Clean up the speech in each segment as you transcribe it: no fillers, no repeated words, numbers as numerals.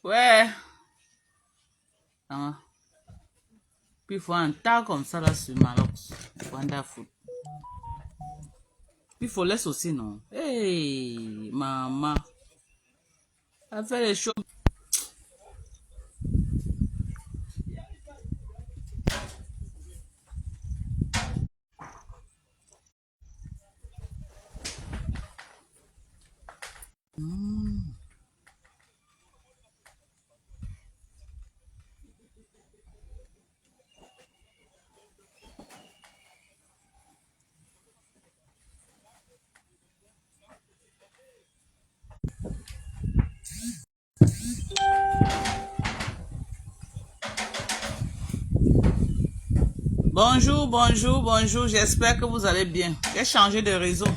Ouais. Ah. Puis il faut un tas comme ça là sur Malox. Wonderful. Puis il faut laisser aussi, non? Hey, maman. Elle fait les choses. Bonjour, bonjour, bonjour. J'espère que vous allez bien. J'ai changé de réseau.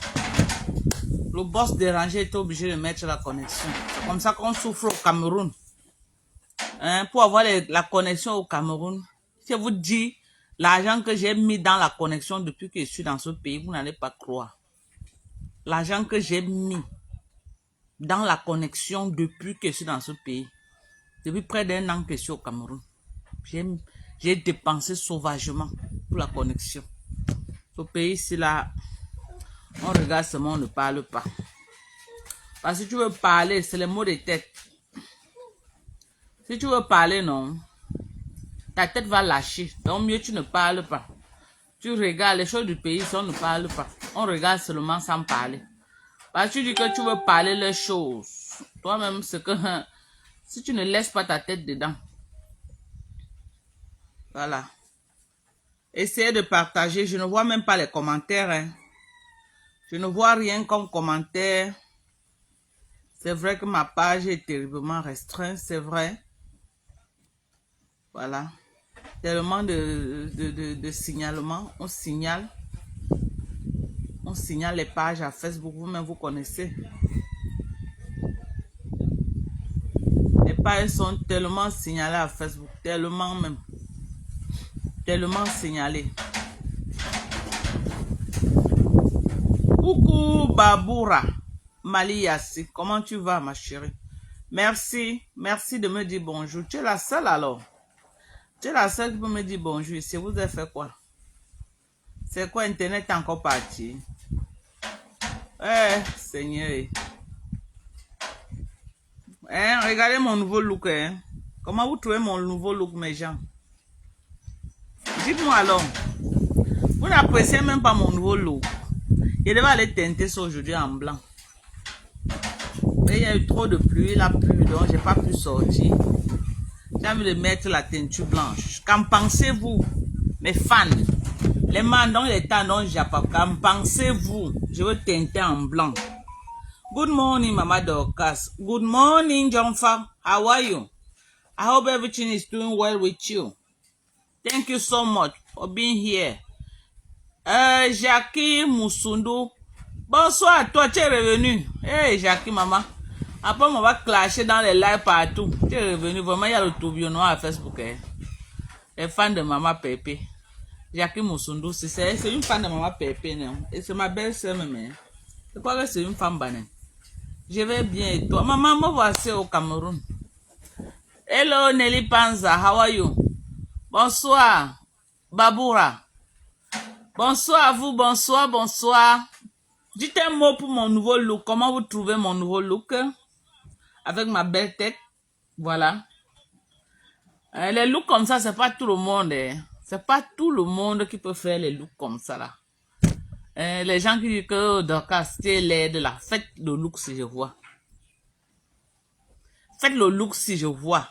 Le boss dérangé était obligé de mettre la connexion. C'est comme ça qu'on souffre au Cameroun. Hein, pour avoir la connexion au Cameroun, je vous dis, l'argent que j'ai mis dans la connexion depuis que je suis dans ce pays, vous n'allez pas croire. L'argent que j'ai mis dans la connexion depuis que je suis dans ce pays, depuis près d'un an que je suis au Cameroun, j'ai dépensé sauvagement pour la connexion. Ce pays-ci là, on regarde seulement, on ne parle pas. Parce que si tu veux parler, c'est les mots de tête. Si tu veux parler, non, ta tête va lâcher. Donc mieux tu ne parles pas. Tu regardes les choses du pays, on ne parle pas. On regarde seulement sans parler. Parce que tu dis que tu veux parler les choses. Toi-même, c'est que si tu ne laisses pas ta tête dedans. Voilà. Essayez de partager. Je ne vois même pas les commentaires. Hein. Je ne vois rien comme commentaire. C'est vrai que ma page est terriblement restreinte. C'est vrai. Voilà. Tellement de signalements. On signale les pages à Facebook. Vous-même, vous connaissez. Les pages sont tellement signalées à Facebook. Tellement même. Tellement signalées. Coucou Baboura. Mali Yassi. Comment tu vas, ma chérie? Merci. Merci de me dire bonjour. Tu es la seule alors. Tu es la seule qui peut me dire bonjour ici. Vous avez fait quoi? C'est quoi, Internet est encore parti? Eh, Seigneur. Hein, regardez mon nouveau look. Hein. Comment vous trouvez mon nouveau look, mes gens? Dites-moi alors. Vous n'appréciez même pas mon nouveau look. Je devais aller teinter ça aujourd'hui en blanc. Mais il y a eu trop de pluie, la pluie, donc j'ai pas pu sortir. J'ai envie de mettre la teinture blanche. Qu'en pensez-vous, mes fans? Les mandons, les tendons, qu'en pensez-vous? Je veux teinter en blanc. Good morning, Mama Dorcas. Good morning, Jonfa. How are you? I hope everything is doing well with you. Thank you so much for being here. Jackie Moussoundou. Bonsoir, toi, tu es revenu. Hey, Jackie, maman. Après, on va clasher dans les lives partout. Tu es revenu. Vraiment, il y a le tourbillon à Facebook. Hein. Les fans de Maman Pépé. Jackie Moussoundou, c'est une fan de Maman Pépé. Non? Et c'est ma belle-sœur même. Je crois que c'est une femme banane. Je vais bien et toi? Maman, me voici au Cameroun. Hello, Nelly Panza. How are you? Bonsoir, Baboura. Bonsoir à vous, bonsoir, bonsoir. Dites un mot pour mon nouveau look. Comment vous trouvez mon nouveau look? Avec ma belle tête. Voilà. Les looks comme ça, c'est pas tout le monde. Hein. C'est pas tout le monde qui peut faire les looks comme ça là. Les gens qui disent que Dorcas, c'est laide là. Faites le look si je vois. Faites le look si je vois.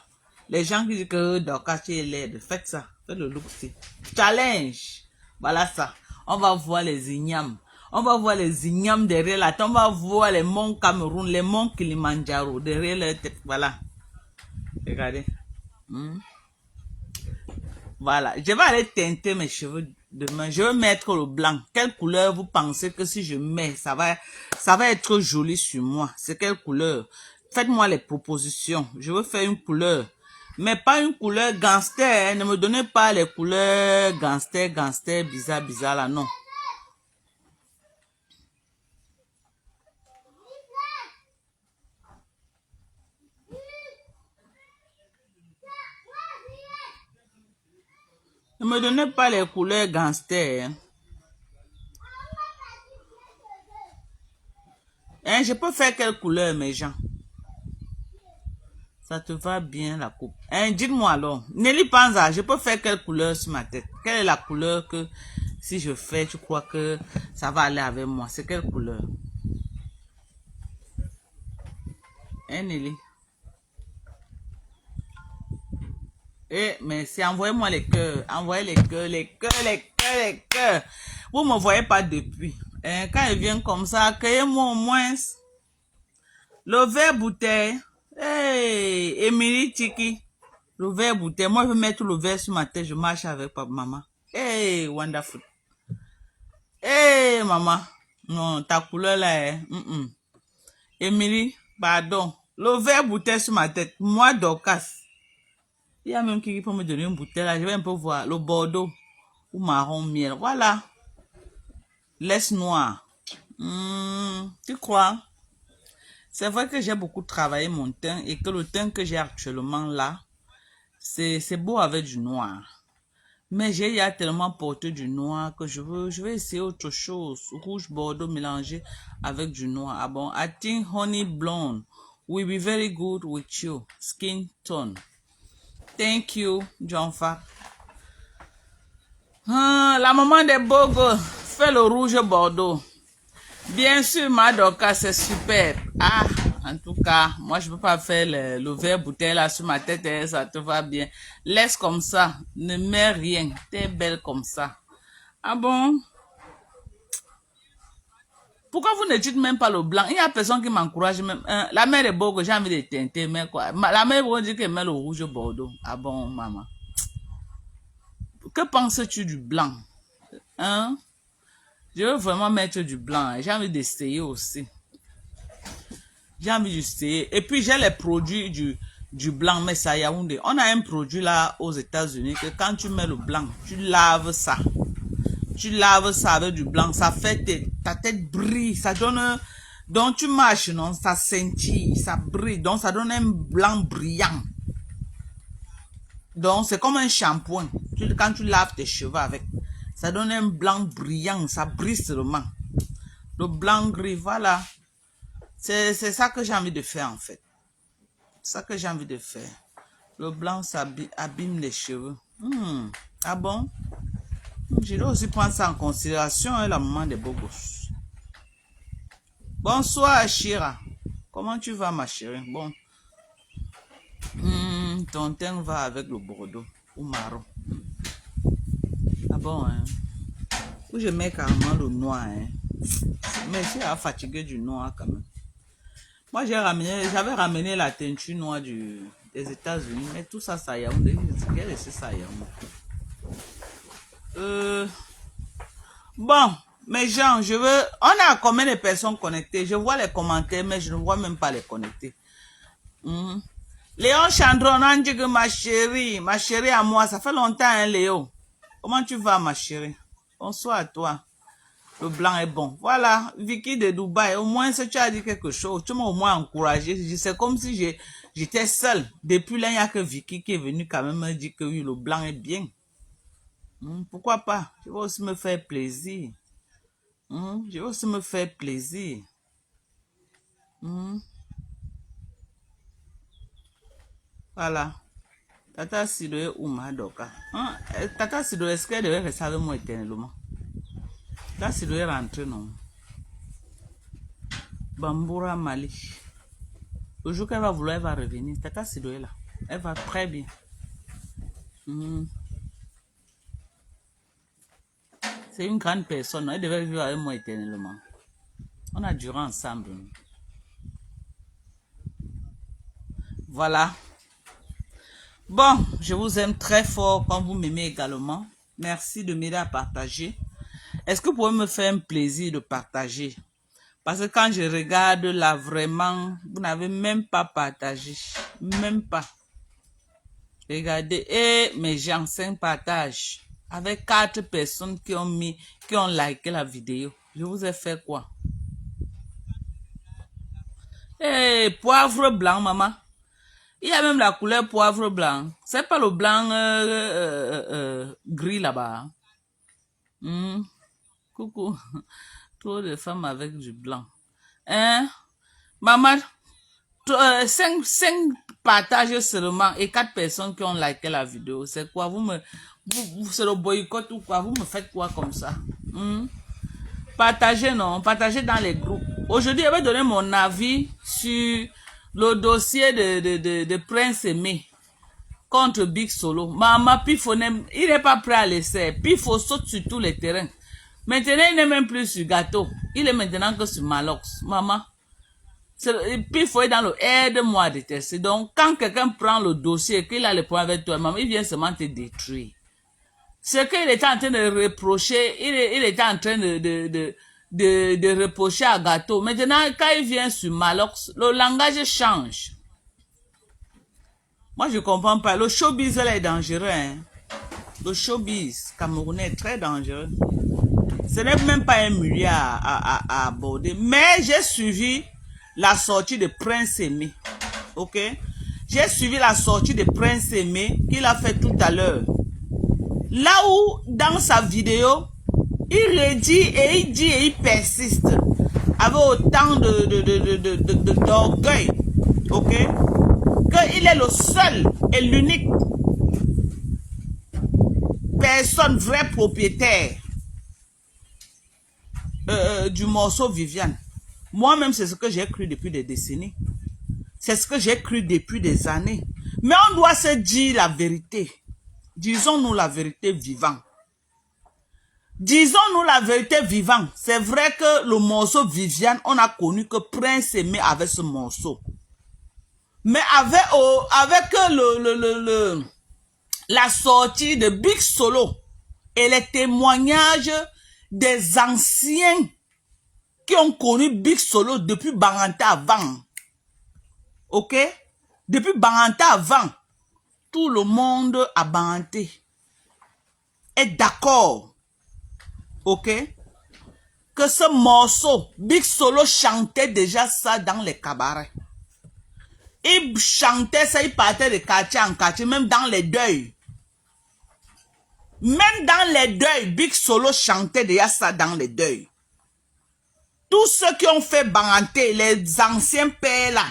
Les gens qui disent que Dorcas, c'est laide. Faites ça. Faites le look si. Challenge. Voilà ça. On va voir les ignames. On va voir les ignames derrière la tête. On va voir les monts Cameroun, les monts Kilimanjaro derrière la tête. Voilà. Regardez. Voilà. Je vais aller teinter mes cheveux demain. Je vais mettre le blanc. Quelle couleur vous pensez que si je mets, ça va être joli sur moi? C'est quelle couleur? Faites-moi les propositions. Je veux faire une couleur. Mais pas une couleur gangster. Hein. Ne me donnez pas les couleurs gangster, bizarre là, non. Ne me donnez pas les couleurs gangster. Hein. Hein, je peux faire quelle couleur, mes gens? Ça te va bien, la coupe. Hein, dites-moi alors. Nelly Panza, je peux faire quelle couleur sur ma tête? Quelle est la couleur que, si je fais, tu crois que ça va aller avec moi? C'est quelle couleur? Hein, Nelly? Eh, merci. Envoyez-moi les cœurs. Envoyez les cœurs, les cœurs, les cœurs, les cœurs. Vous ne me voyez pas depuis. Hein, quand il vient comme ça, accueillez-moi au moins. Le verre bouteille. Hey, Emily Tiki. Le verre bouteille. Moi, je vais mettre le verre sur ma tête. Je marche avec papa, maman. Hey, wonderful. Hey, maman. Non, ta couleur là, hein. Emily, pardon. Le verre bouteille sur ma tête. Moi, Dorcas. Il y a même qui peut me donner une bouteille là. Je vais un peu voir. Le bordeaux ou marron miel. Voilà. Laisse noir. Tu crois? C'est vrai que j'ai beaucoup travaillé mon teint et que le teint que j'ai actuellement là, c'est beau avec du noir. Mais j'ai ya tellement porté du noir que je vais essayer autre chose. Rouge bordeaux mélangé avec du noir. Ah bon? I think honey blonde will be very good with you. Skin tone. Thank you, John Fa. La maman des Bogo fait le rouge bordeaux. Bien sûr, ma Dorcas, c'est super. Ah, en tout cas, moi, je peux pas faire le verre bouteille là sur ma tête, hein, ça te va bien. Laisse comme ça, ne mets rien. T'es belle comme ça. Ah bon? Pourquoi vous ne dites même pas le blanc? Il y a personne qui m'encourage même. La mère est Bogo, j'ai envie de teinter, mais quoi? La mère Bogo dit qu'elle met le rouge bordeaux. Ah bon, maman? Que penses-tu du blanc? Hein? Je veux vraiment mettre du blanc. J'ai envie d'essayer aussi. J'ai envie d'essayer. Et puis, j'ai les produits du blanc, mais ça, Yaoundé. On a un produit là aux États-Unis que quand tu mets le blanc, tu laves ça. Tu laves ça avec du blanc. Ça fait ta tête brille. Ça donne... Donc, tu marches, non? Ça scintille, ça brille. Donc, ça donne un blanc brillant. Donc, c'est comme un shampoing. Quand tu laves tes cheveux avec, ça donne un blanc brillant. Ça brille seulement. Le blanc gris, voilà. C'est ça que j'ai envie de faire, en fait. C'est ça que j'ai envie de faire. Le blanc, ça abîme les cheveux. Ah bon? Je dois aussi prendre ça en considération, hein, la maman des beaux gosses. Bonsoir, Achira. Comment tu vas, ma chérie? Bon. Ton teint va avec le bordeaux ou marron. Ah bon, hein? Ou je mets carrément le noir, hein? Mais je suis fatigué du noir quand même. Moi, j'avais ramené la teinture noire des États-Unis, mais tout ça, ça y a. Quel est ça, y a? Bon, mes gens, on a combien de personnes connectées? Je vois les commentaires, mais je ne vois même pas les connectés. Léon Chandron, on dit que ma chérie à moi, ça fait longtemps, hein, Léo. Comment tu vas, ma chérie? Bonsoir à toi. Le blanc est bon. Voilà, Vicky de Dubaï, au moins si tu as dit quelque chose, tu m'as au moins encouragé. C'est comme si j'étais seule. Depuis là, il n'y a que Vicky qui est venue quand même me dire que oui, le blanc est bien. Pourquoi pas? Je vais aussi me faire plaisir. Je vais aussi me faire plaisir. Voilà. Tata Sidoé ou Madoka. Tata Sidoé, est-ce qu'elle devait rester avec moi éternellement? Tata Sidoé rentre, non? Bamboura Mali. Le jour qu'elle va vouloir, elle va revenir. Tata Sidoé là. Elle va très bien. C'est une grande personne. Elle devait vivre avec moi éternellement. On a duré ensemble. Voilà. Bon, je vous aime très fort quand vous m'aimez également. Merci de m'aider à partager. Est-ce que vous pouvez me faire un plaisir de partager? Parce que quand je regarde là, vraiment, vous n'avez même pas partagé. Même pas. Regardez. Et mes gens, 5 partages. Avec 4 personnes qui ont liké la vidéo. Je vous ai fait quoi? Eh, poivre blanc, maman. Il y a même la couleur poivre blanc. C'est pas le blanc gris là-bas. Coucou. Trop de femmes avec du blanc. Hein? Maman, 5 partages seulement et 4 personnes qui ont liké la vidéo. C'est quoi? C'est le boycott ou quoi? Vous me faites quoi comme ça? Partagez, non? Partagez dans les groupes. Aujourd'hui, je vais donner mon avis sur le dossier de Prince Aimé contre Big Solo. Maman, Pifo, il n'est pas prêt à laisser. Pifo saute sur tous les terrains. Maintenant, il n'est même plus sur Gâteau. Il est maintenant que sur Malox. Maman, Pifo est dans le aide-moi à détester. Donc, quand quelqu'un prend le dossier et qu'il a le point avec toi, maman, il vient seulement te détruire. Ce qu'il était en train de reprocher, il était en train de reprocher à Gâteau. Maintenant, quand il vient sur Malox, le langage change. Moi, je ne comprends pas. Le showbiz, là, est dangereux. Hein? Le showbiz camerounais est très dangereux. Ce n'est même pas un milieu à aborder. Mais j'ai suivi la sortie de Prince Aimé. Ok? J'ai suivi la sortie de Prince Aimé qu'il a fait tout à l'heure. Là où, dans sa vidéo, il redit et il dit et il persiste avec autant d'orgueil. Ok? Qu'il est le seul et l'unique personne, vrai propriétaire du morceau Viviane. Moi-même, c'est ce que j'ai cru depuis des décennies. C'est ce que j'ai cru depuis des années. Mais on doit se dire la vérité. Disons-nous la vérité vivant. Disons-nous la vérité vivant. C'est vrai que le morceau Viviane, on a connu que Prince Aimé avait ce morceau. Mais avec la sortie de Big Solo et les témoignages des anciens qui ont connu Big Solo depuis Bananta avant. Ok? Depuis Bananta avant, tout le monde à Bananté est d'accord. Ok? Que ce morceau, Big Solo chantait déjà ça dans les cabarets. Il chantait ça, il partait de quartier en quartier, même dans les deuils. Même dans les deuils, Big Solo chantait déjà ça dans les deuils. Tous ceux qui ont fait Bananté, les anciens pères là,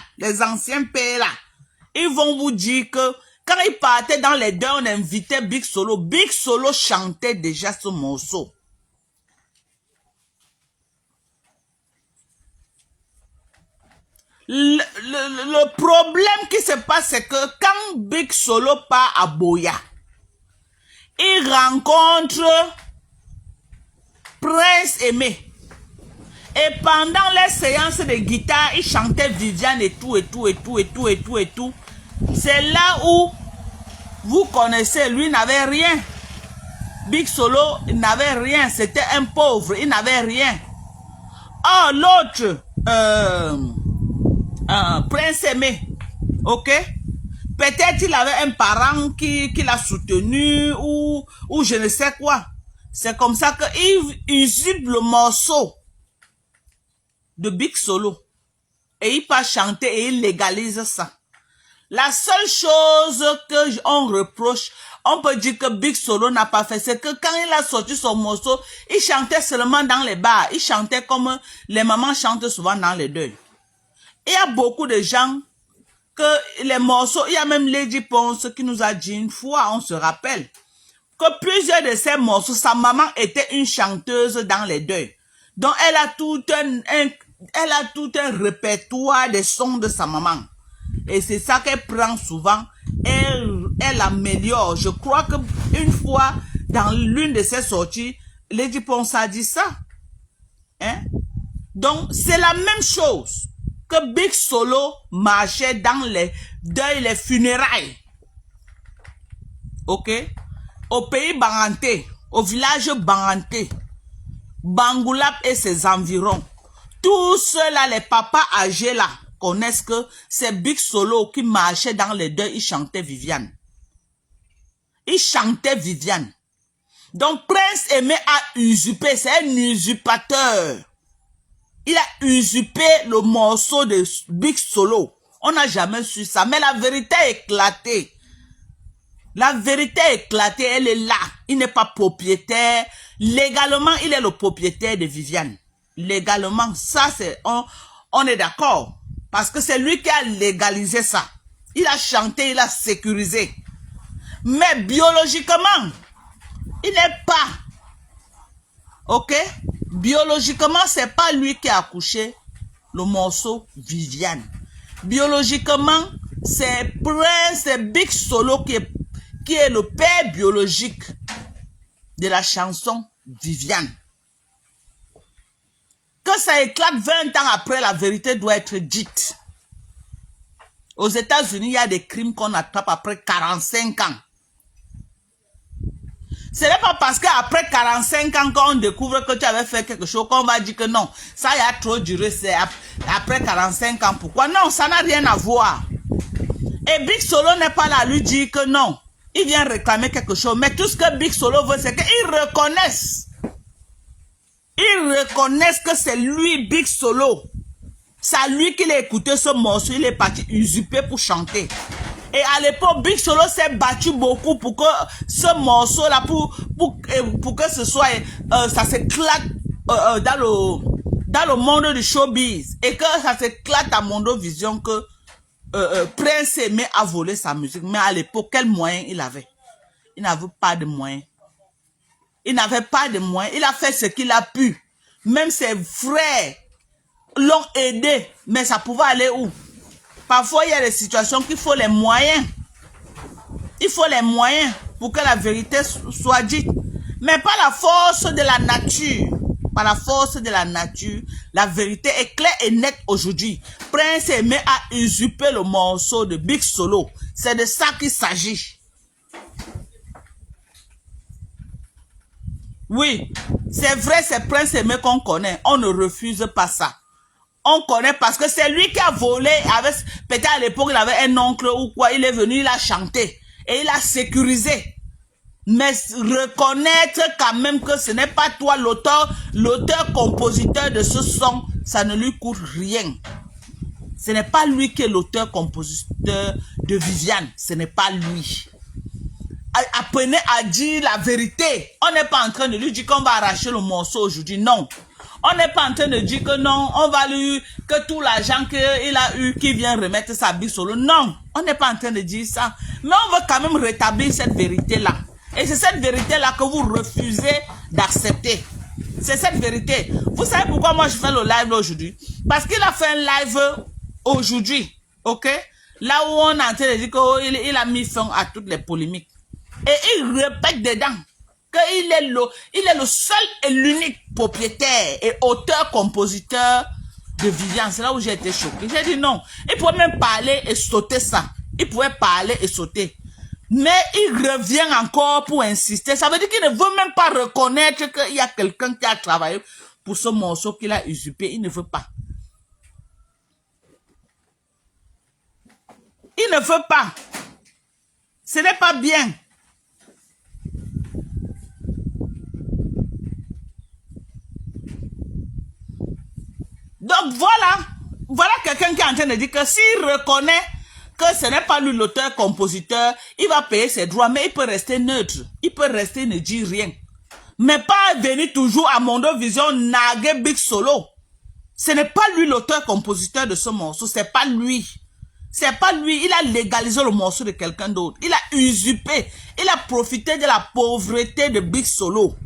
ils vont vous dire que quand ils partaient dans les deuils, on invitait Big Solo. Big Solo chantait déjà ce morceau. Le problème qui se passe, c'est que quand Big Solo part à Boya, il rencontre Prince Aimé. Et pendant les séances de guitare, il chantait Viviane et tout. C'est là où vous connaissez, lui n'avait rien. Big Solo n'avait rien, c'était un pauvre, il n'avait rien. Oh, l'autre, Prince Aimé, ok? Peut-être il avait un parent qui l'a soutenu ou je ne sais quoi. C'est comme ça qu'il usurpe le morceau de Big Solo et il part chanter et il légalise ça. La seule chose que on reproche, on peut dire que Big Solo n'a pas fait, c'est que quand il a sorti son morceau, il chantait seulement dans les bars. Il chantait comme les mamans chantent souvent dans les deuils. Il y a beaucoup de gens que les morceaux, il y a même Lady Ponce qui nous a dit une fois, on se rappelle, que plusieurs de ces morceaux, sa maman était une chanteuse dans les deuils. Donc elle a tout un répertoire des sons de sa maman. Et c'est ça qu'elle prend souvent. Elle améliore. Je crois qu'une fois, dans l'une de ses sorties, Lady Ponce a dit ça. Hein? Donc, c'est la même chose que Big Solo marchait dans les deuils, les funérailles. Ok? Au pays Bananté, au village Bananté, Bangoulap et ses environs. Tous ceux-là, les papas âgés là, connaissent que c'est Big Solo qui marchait dans les deuils, il chantait Viviane. Il chantait Viviane. Donc Prince Aimé a usurpé, c'est un usurpateur. Il a usurpé le morceau de Big Solo. On n'a jamais su ça, mais la vérité a éclaté. La vérité est éclatée, elle est là. Il n'est pas propriétaire. Légalement, il est le propriétaire de Viviane. Légalement, ça c'est, on est d'accord. Parce que c'est lui qui a légalisé ça. Il a chanté, il a sécurisé. Mais biologiquement, il n'est pas. Ok? Biologiquement, c'est pas lui qui a accouché le morceau Viviane. Biologiquement, c'est Prince, c'est Big Solo qui est le père biologique de la chanson Viviane. Que ça éclate 20 ans après, la vérité doit être dite. Aux États-Unis, il y a des crimes qu'on attrape après 45 ans. Ce n'est pas parce qu'après 45 ans qu'on découvre que tu avais fait quelque chose qu'on va dire que non, ça y a trop duré, c'est après 45 ans. Pourquoi? Non, ça n'a rien à voir. Et Big Solo n'est pas là à lui dire que non. Il vient réclamer quelque chose. Mais tout ce que Big Solo veut, c'est qu'ils reconnaissent. Ils reconnaissent que c'est lui, Big Solo. C'est à lui qu'il a écouté ce morceau. Il est parti usurper pour chanter. Et à l'époque, Big Solo s'est battu beaucoup pour que ce morceau-là, pour que ce soit, ça s'éclate dans le monde du showbiz. Et que ça s'éclate à Mondovision que Prince aimait à voler sa musique. Mais à l'époque, quel moyen il avait? Il n'avait pas de moyens. Il n'avait pas de moyens. Il a fait ce qu'il a pu. Même ses frères l'ont aidé. Mais ça pouvait aller où? Parfois, il y a des situations qu'il faut les moyens. Il faut les moyens pour que la vérité soit dite. Mais pas la force de la nature. Par la force de la nature, la vérité est claire et nette aujourd'hui. Prince aimé a usurpé le morceau de Big Solo. C'est de ça qu'il s'agit. Oui, c'est vrai, c'est Prince aimé qu'on connaît. On ne refuse pas ça. On connaît parce que c'est lui qui a volé. Peut-être à l'époque, il avait un oncle ou quoi. Il est venu, il a chanté. Et il a sécurisé. Mais reconnaître quand même que ce n'est pas toi l'auteur-compositeur de ce son, ça ne lui coûte rien. Ce n'est pas lui qui est l'auteur-compositeur de Viviane. Ce n'est pas lui. Apprenez à dire la vérité. On n'est pas en train de lui dire qu'on va arracher le morceau aujourd'hui. Non. On n'est pas en train de dire que non, on va lui, que tout l'argent qu'il a eu, qui vient remettre sa Big Solo. Non. On n'est pas en train de dire ça. Mais on veut quand même rétablir cette vérité-là. Et c'est cette vérité-là que vous refusez d'accepter. C'est cette vérité. Vous savez pourquoi moi je fais le live aujourd'hui? Parce qu'il a fait un live aujourd'hui. Ok? Là où on est en train de dire qu'il a mis fin à toutes les polémiques. Et il répète dedans qu'il est le seul et l'unique propriétaire et auteur-compositeur de Viviane. C'est là où j'ai été choqué. J'ai dit non. Il pouvait même parler et sauter ça. Il pouvait parler et sauter. Mais il revient encore pour insister. Ça veut dire qu'il ne veut même pas reconnaître qu'il y a quelqu'un qui a travaillé pour ce morceau qu'il a usurpé. Il ne veut pas. Il ne veut pas. Ce n'est pas bien. Donc voilà quelqu'un qui est en train de dire que s'il reconnaît que ce n'est pas lui l'auteur-compositeur, il va payer ses droits, mais il peut rester neutre. Il peut rester ne dire rien. Mais pas venir toujours à Mondovision naguer Big Solo. Ce n'est pas lui l'auteur-compositeur de ce morceau, c'est pas lui. C'est pas lui, il a légalisé le morceau de quelqu'un d'autre. Il a usurpé, il a profité de la pauvreté de Big Solo.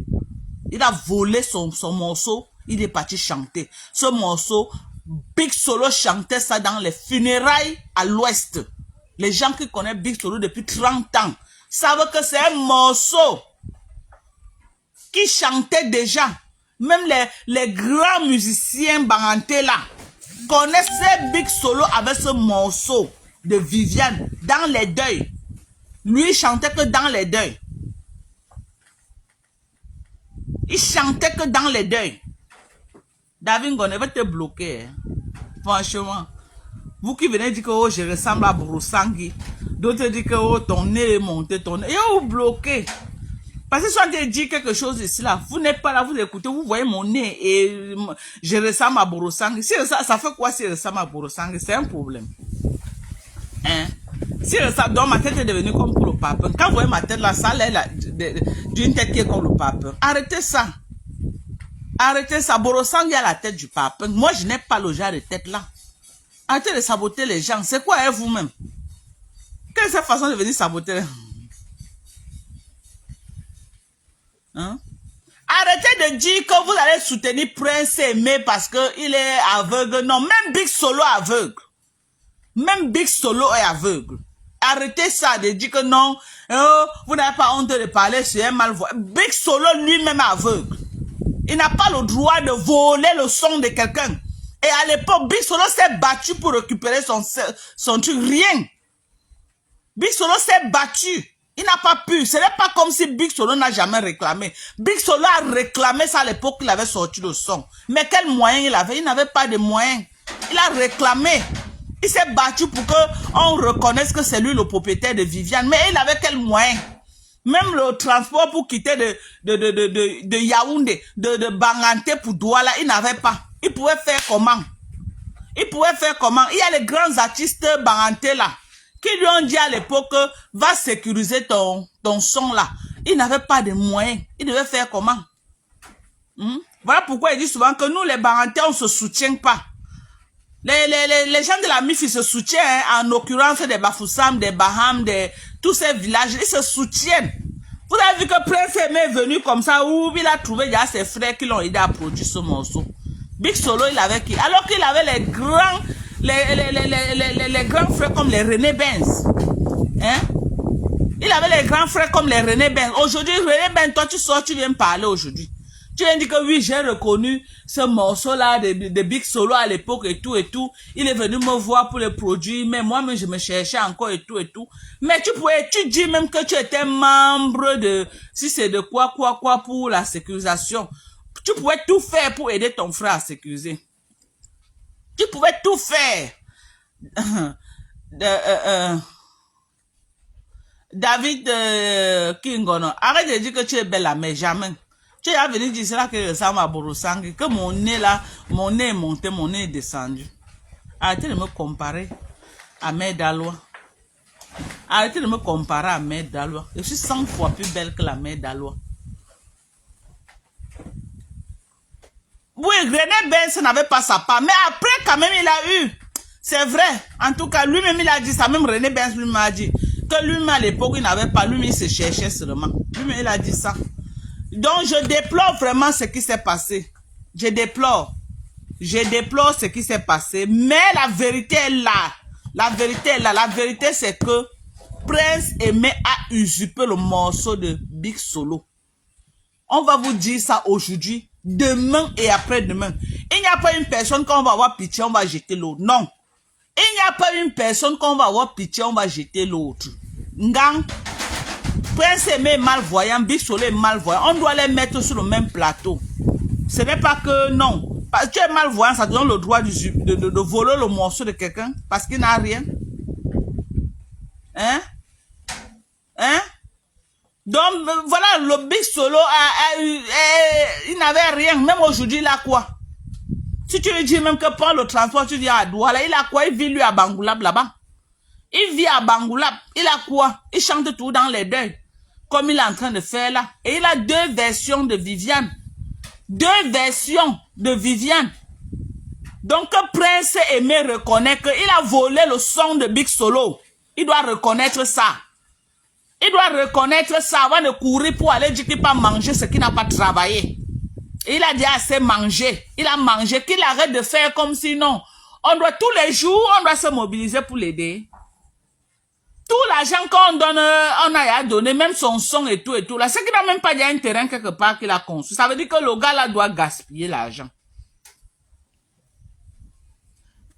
Il a volé son morceau, il est parti chanter. Ce morceau, Big Solo chantait ça dans les funérailles à l'ouest. Les gens qui connaissent Big Solo depuis 30 ans savent que c'est un morceau qui chantait déjà. Même les grands musiciens barantés là connaissaient Big Solo avec ce morceau de Viviane dans les deuils. Lui, il chantait que dans les deuils. Il chantait que dans les deuils. David Ngoné va te bloquer. Hein. Franchement. Vous qui venez dire que oh, je ressemble à Brossangui. D'autres disent que oh, ton nez est monté, ton nez. Et vous bloquez. Parce que si on te dit quelque chose ici, là, vous n'êtes pas là, vous écoutez, vous voyez mon nez et je ressemble à Brossangui. Si ça fait quoi si je ressemble à Brossangui? C'est un problème. Hein? Si ça, donc ma tête est devenue comme pro. pape. Quand vous voyez ma tête là, ça a l'air d'une tête qui est comme le pape. Arrêtez ça. Arrêtez ça. Borosang a la tête du pape. Moi, je n'ai pas le genre de tête là. Arrêtez de saboter les gens. C'est quoi vous-même? Quelle est cette façon de venir saboter? Hein? Arrêtez de dire que vous allez soutenir Prince Aimé parce qu'il est aveugle. Non, même Big Solo est aveugle. Même Big Solo est aveugle. Arrêtez ça de dire que non, vous n'avez pas honte de parler sur un malvoyant. Big Solo lui-même est aveugle. Il n'a pas le droit de voler le son de quelqu'un. Et à l'époque, Big Solo s'est battu pour récupérer son truc. Rien. Big Solo s'est battu. Il n'a pas pu. Ce n'est pas comme si Big Solo n'a jamais réclamé. Big Solo a réclamé ça à l'époque qu'il avait sorti le son. Mais quel moyen il avait? Il n'avait pas de moyens. Il a réclamé. Il s'est battu pour qu'on reconnaisse que c'est lui le propriétaire de Viviane. Mais il avait quel moyen? Même le transport pour quitter de Yaoundé, de Banganté pour Douala, il n'avait pas. Il pouvait faire comment? Il pouvait faire comment? Il y a les grands artistes Banganté là, qui lui ont dit à l'époque, va sécuriser ton son là. Il n'avait pas de moyens. Il devait faire comment? Voilà pourquoi il dit souvent que nous les Banganté, on ne se soutient pas. Les gens de la MIF, ils se soutiennent, hein, en l'occurrence des Bafoussam, des Baham, tous ces villages, ils se soutiennent. Vous avez vu que Prince Aimé est venu comme ça, où il a trouvé déjà ses frères qui l'ont aidé à produire ce morceau. Big Solo, il avait qui? Alors qu'il avait les grands frères comme les René Benz. Hein? Il avait les grands frères comme les René Benz. Aujourd'hui, René Benz, toi tu sors, tu viens me parler aujourd'hui. Tu viens dire que oui, j'ai reconnu ce morceau-là de Big Solo à l'époque et tout et tout. Il est venu me voir pour le produire, mais moi-même, je me cherchais encore et tout et tout. Mais tu dis même que tu étais membre de, si c'est de quoi pour la sécurisation. Tu pouvais tout faire pour aider ton frère à sécuriser. Tu pouvais tout faire. David Kingono, arrête de dire que tu es belle là, mais jamais. Tu es venu dire cela que ressemble à Borosang, que mon nez là, mon nez est monté, mon nez est descendu. Arrêtez de me comparer à Mère Dalois. Arrêtez de me comparer à Mère Dalois. Je suis 100 fois plus belle que la Mère Dalois. Oui, René Benz n'avait pas sa part, mais après quand même il a eu. C'est vrai. En tout cas, lui-même il a dit ça, même René Benz lui m'a dit que lui-même à l'époque il n'avait pas, lui-même il se cherchait seulement. Lui-même il a dit ça. Donc, je déplore vraiment ce qui s'est passé. Je déplore ce qui s'est passé. Mais la vérité est là. La vérité est là. La vérité, c'est que Prince Aimé a usurpé le morceau de Big Solo. On va vous dire ça aujourd'hui, demain et après-demain. Il n'y a pas une personne qu'on va avoir pitié, on va jeter l'autre. Non. Il n'y a pas une personne qu'on va avoir pitié, on va jeter l'autre. Ngang. Prince Aimé est malvoyant, Big Solo est malvoyant. On doit les mettre sur le même plateau. Ce n'est pas que non. Parce que tu es malvoyant, ça te donne le droit de voler le morceau de quelqu'un parce qu'il n'a rien. Hein? Hein? Donc, voilà, le Big Solo il n'avait rien. Même aujourd'hui, il a quoi? Si tu lui dis même que prends le transport, tu dis à Douala, il a quoi? Il vit lui à Bangoulab là-bas. Il vit à Bangoulab. Il a quoi? Il chante tout dans les deuils. Comme il est en train de faire là. Et il a deux versions de Viviane. Deux versions de Viviane. Donc, Prince Aimé reconnaît qu'il a volé le son de Big Solo. Il doit reconnaître ça. Il doit reconnaître ça avant de courir pour aller dire qu'il n'a pas mangé ce qu'il n'a pas travaillé. Et il a déjà assez mangé. Il a mangé. Qu'il arrête de faire comme si non. On doit tous les jours, on doit se mobiliser pour l'aider. Tout l'argent qu'on donne, on a donné, même son son et tout là. C'est qu'il n'a même pas déjà un terrain quelque part qu'il a construit. Ça veut dire que le gars là doit gaspiller l'argent.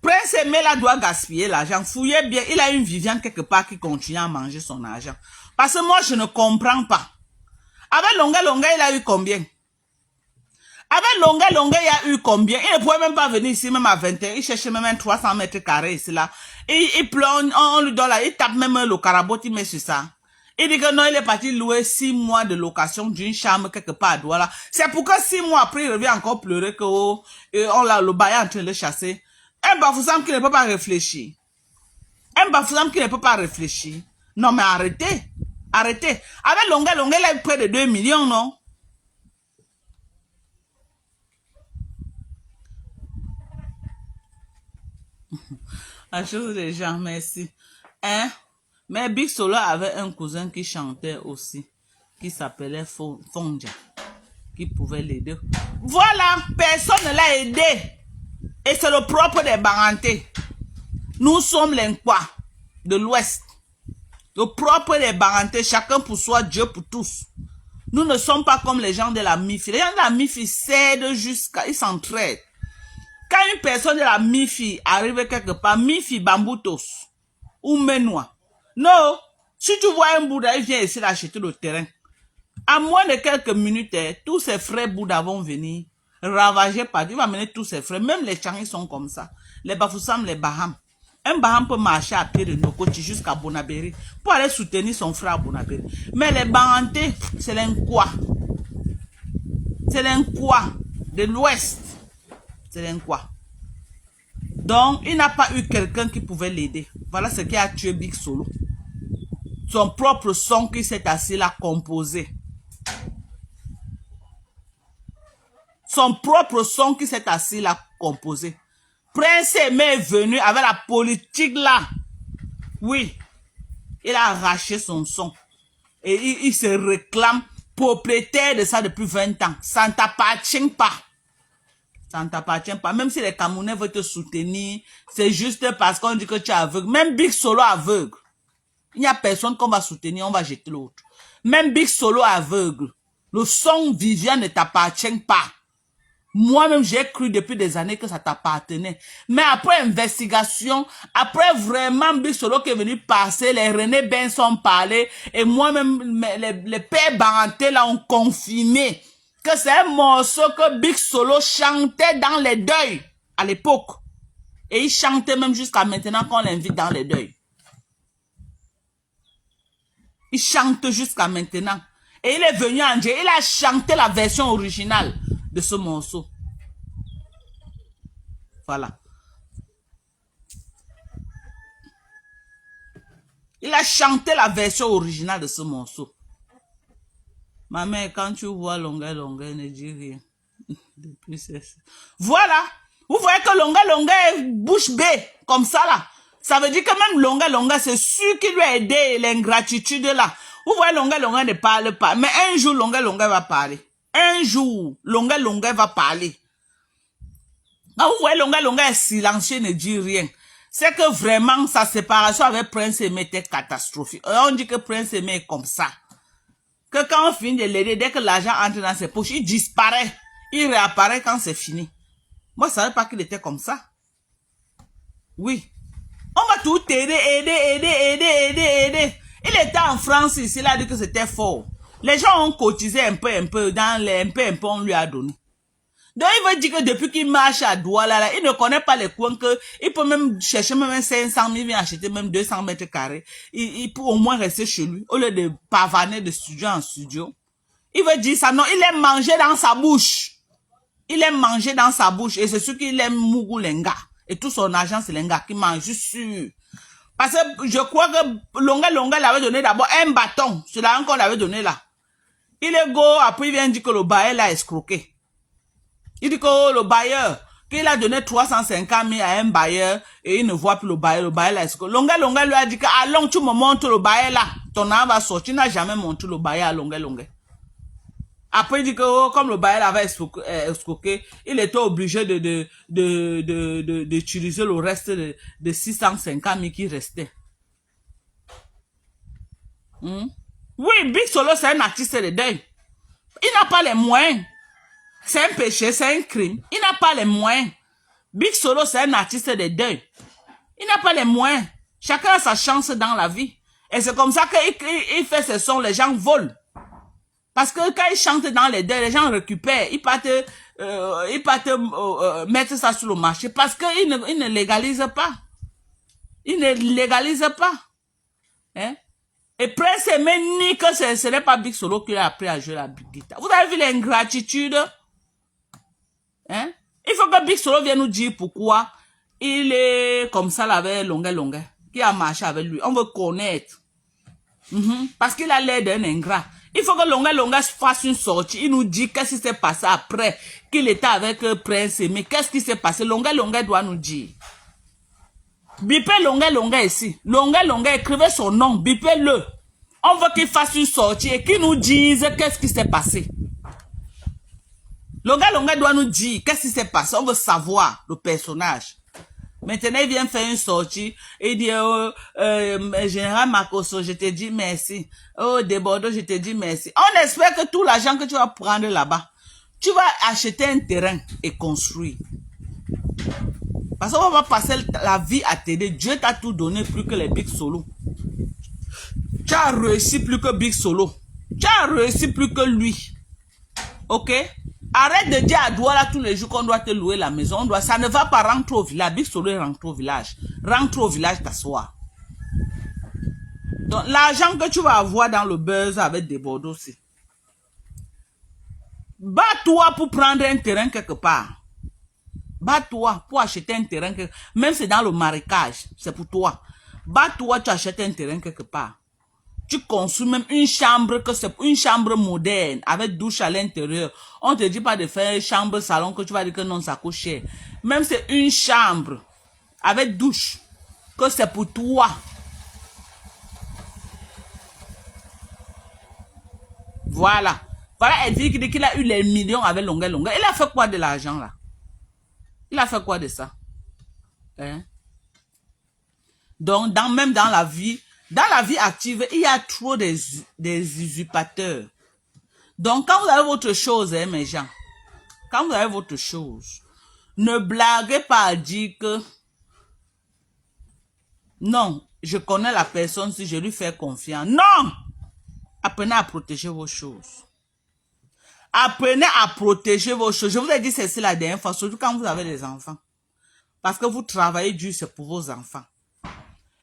Prince Aimé là doit gaspiller l'argent. Fouillez bien, il a une Viviane quelque part qui continue à manger son argent. Parce que moi je ne comprends pas. Avec Longa, il a eu combien? Avec Longa, il a eu combien? Il ne pouvait même pas venir ici, même à 21. Il cherchait même 300 mètres carrés ici là. Il plonge, on lui donne là, il tape même le carabot, il met sur ça. Il dit que non, il est parti louer 6 mois de location d'une chambre quelque part à Douala. C'est pour que 6 mois après, il revient encore pleurer que on l'a, le bail en train de le chasser. Un Bafoussam qui ne peut pas réfléchir. Un Bafoussam qui ne peut pas réfléchir. Non mais arrêtez. Arrêtez. Avec Longa Longa, il a près de 2 millions, non? La chose des gens, merci. Hein? Mais Big Solo avait un cousin qui chantait aussi, qui s'appelait Fonja, qui pouvait l'aider. Voilà, personne ne l'a aidé. Et c'est le propre des Barantés. Nous sommes les Nkwa de l'Ouest. Le propre des Barantés, chacun pour soi, Dieu pour tous. Nous ne sommes pas comme les gens de la MIFI. Les gens de la MIFI s'aident jusqu'à... Ils s'entraident. Quand une personne de la MIFI arrive quelque part, MIFI Bamboutos ou Menois, non, si tu vois un Bouddha, il vient essayer d'acheter le terrain. À moins de quelques minutes, tous ces frères Bouddha vont venir ravager par Dieu. Il va mener tous ses frères. Même les Tchangis sont comme ça. Les Bafoussam, les Baham. Un Baham peut marcher à pied de Nokoti jusqu'à Bonaberi pour aller soutenir son frère à Bonaberi. Mais les Barantés, c'est l'Nkwa. C'est l'Nkwa de l'Ouest. C'est l'Nkwa. Donc, il n'a pas eu quelqu'un qui pouvait l'aider. Voilà ce qui a tué Big Solo. Son propre son qui s'est assis là composé. Son propre son qui s'est assis là composé. Prince Aimé est venu avec la politique là. Oui. Il a arraché son son. Et il se réclame propriétaire de ça depuis 20 ans. Ça ne t'appartient pas. Ça ne t'appartient pas. Même si les Camerounais veulent te soutenir, c'est juste parce qu'on dit que tu es aveugle. Même Big Solo aveugle. Il n'y a personne qu'on va soutenir, on va jeter l'autre. Même Big Solo aveugle. Le son Vivian ne t'appartient pas. Moi-même, j'ai cru depuis des années que ça t'appartenait. Mais après investigation, après vraiment Big Solo qui est venu passer, les René Ben sont parlés, et moi-même, les pères Barantés là ont confirmé que c'est un morceau que Big Solo chantait dans les deuils à l'époque. Et il chantait même jusqu'à maintenant qu'on l'invite dans les deuils. Il chante jusqu'à maintenant. Et il est venu en Dieu. Il a chanté la version originale de ce morceau. Voilà. Il a chanté la version originale de ce morceau. Ma mère, quand tu vois Longa, ne dis rien. Voilà. Vous voyez que Longa est bouche bée, comme ça là. Ça veut dire que même Longa, c'est sûr qu'il lui a aidé l'ingratitude là. Vous voyez, Longa ne parle pas. Mais un jour, Longa va parler. Un jour, Longa va parler. Quand vous voyez Longa est silencieux, ne dit rien. C'est que vraiment, sa séparation avec Prince Aimé était catastrophique. On dit que Prince Aimé est comme ça. Que quand on finit de l'aider, dès que l'argent entre dans ses poches, il disparaît. Il réapparaît quand c'est fini. Moi, je ne savais pas qu'il était comme ça. Oui. On va tout aider. Il était en France ici, il a dit que c'était fort. Les gens ont cotisé un peu, dans les un peu, on lui a donné. Donc il veut dire que depuis qu'il marche à Douala, là, il ne connaît pas les coins que, il peut même chercher même 500 000, il vient acheter même 200 mètres carrés. Il peut au moins rester chez lui, au lieu de pavaner de studio en studio. Il veut dire ça, non, il aime manger dans sa bouche. Il aime manger dans sa bouche, et c'est sûr qu'il aime Mougou Lenga. Et tout son argent, c'est Lenga qui mange, je suis sûr. Parce que je crois que Longa l'avait donné d'abord un bâton. C'est l'argent qu'on l'avait donné là. Il est go, après il vient dire que le bailleur l'a escroqué. Il dit que le bailleur, qu'il a donné 350 000 à un bailleur, et il ne voit plus le bailleur l'a escroqué. Longa lui a dit que, allons, tu me montres le bailleur là. Ton argent va sortir, tu n'as jamais montré le bailleur à Longa. Après, il dit que, oh, comme le bailleur avait escroqué, il était obligé d'utiliser le reste de 650 000 qui restait. Oui, Big Solo, c'est un artiste de deuil. Il n'a pas les moyens. C'est un péché, c'est un crime. Il n'a pas les moyens. Big Solo, c'est un artiste de deuil. Il n'a pas les moyens. Chacun a sa chance dans la vie. Et c'est comme ça qu'il fait ses sons, les gens volent. Parce que quand il chante dans les deuils, les gens récupèrent. Ils partent mettre ça sur le marché. Parce qu'il ne légalise pas. Il ne légalise pas. Hein? Et Prince Aimé nie que ce n'est pas Big Solo qui a appris à jouer la guitare. Vous avez vu l'ingratitude? Hein? Il faut que Big Solo vienne nous dire pourquoi il est comme ça là avec Longa, qui a marché avec lui. On veut connaître. Parce qu'il a l'air d'un ingrat. Il faut que Longa fasse une sortie. Il nous dit qu'est-ce qui s'est passé après qu'il était avec Prince. Mais qu'est-ce qui s'est passé? Longa doit nous dire. Bipez Longa ici. Longa, écrivez son nom. Bipez-le. On veut qu'il fasse une sortie et qu'il nous dise qu'est-ce qui s'est passé. Longa doit nous dire qu'est-ce qui s'est passé. On veut savoir le personnage. Maintenant, il vient faire une sortie. Il dit, Général Makoso, je te dis merci. Oh, Debordo, je te dis merci. On espère que tout l'argent que tu vas prendre là-bas, tu vas acheter un terrain et construire. Parce qu'on va passer la vie à t'aider. Dieu t'a tout donné plus que les Big Solo. Tu as réussi plus que Big Solo. Tu as réussi plus que lui. Ok? Arrête de dire à Douala tous les jours qu'on doit te louer la maison. Ça ne va pas rentrer au village. Big Solo rentre au village. Rentre au village t'asseoir. Donc, l'argent que tu vas avoir dans le buzz avec des bordeaux aussi. Bats-toi pour prendre un terrain quelque part. Bats-toi pour acheter un terrain. Même si c'est dans le marécage, c'est pour toi. Bats-toi, tu achètes un terrain quelque part. Tu construis même une chambre, que c'est une chambre moderne, avec douche à l'intérieur. On ne te dit pas de faire une chambre salon que tu vas dire que non, ça coûte cher. Même c'est une chambre, avec douche, que c'est pour toi. Voilà. Voilà, elle dit qu'il a eu les millions avec Longa. Il a fait quoi de l'argent là? Il a fait quoi de ça? Hein? Donc, même dans la vie active, il y a trop des usurpateurs. Donc, quand vous avez votre chose, hein, mes gens, quand vous avez votre chose, ne blaguez pas à dire que non, je connais la personne si je lui fais confiance. Non! Apprenez à protéger vos choses. Apprenez à protéger vos choses. Je vous ai dit ceci la dernière fois, surtout quand vous avez des enfants. Parce que vous travaillez dur, c'est pour vos enfants.